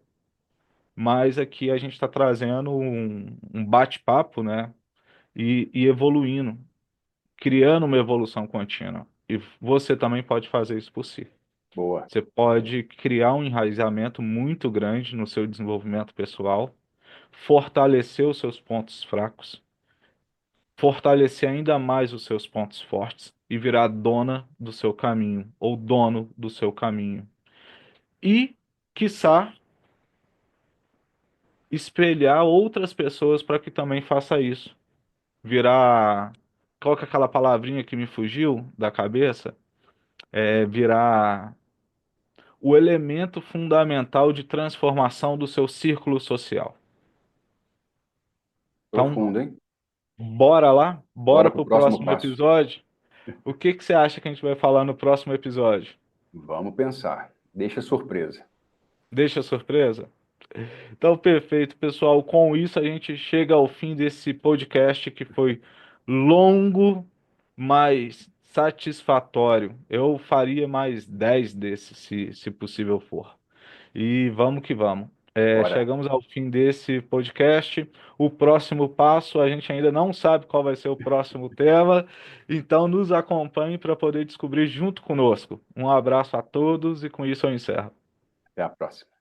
Mas aqui a gente está trazendo um bate-papo, né? E evoluindo, criando uma evolução contínua. E você também pode fazer isso por si. Boa. Você pode criar um enraizamento muito grande no seu desenvolvimento pessoal, fortalecer os seus pontos fracos, fortalecer ainda mais os seus pontos fortes e virar dona do seu caminho ou dono do seu caminho. E, quiçá, espelhar outras pessoas para que também faça isso. Virar. Qual que é aquela palavrinha que me fugiu da cabeça? É virar o elemento fundamental de transformação do seu círculo social. Então, Profundo, hein? bora lá? Bora Bora para pro o próximo próximo passo. episódio? O que que você acha que a gente vai falar no próximo episódio? Vamos pensar. Deixa surpresa. Deixa surpresa? Então, perfeito, pessoal. Com isso, a gente chega ao fim desse podcast que foi longo, mas satisfatório. Eu faria mais 10 desses, se possível for. E vamos que vamos. Bora. Chegamos ao fim desse podcast. O próximo passo, a gente ainda não sabe qual vai ser o próximo tema, então nos acompanhe para poder descobrir junto conosco. Um abraço a todos e com isso eu encerro. Até a próxima.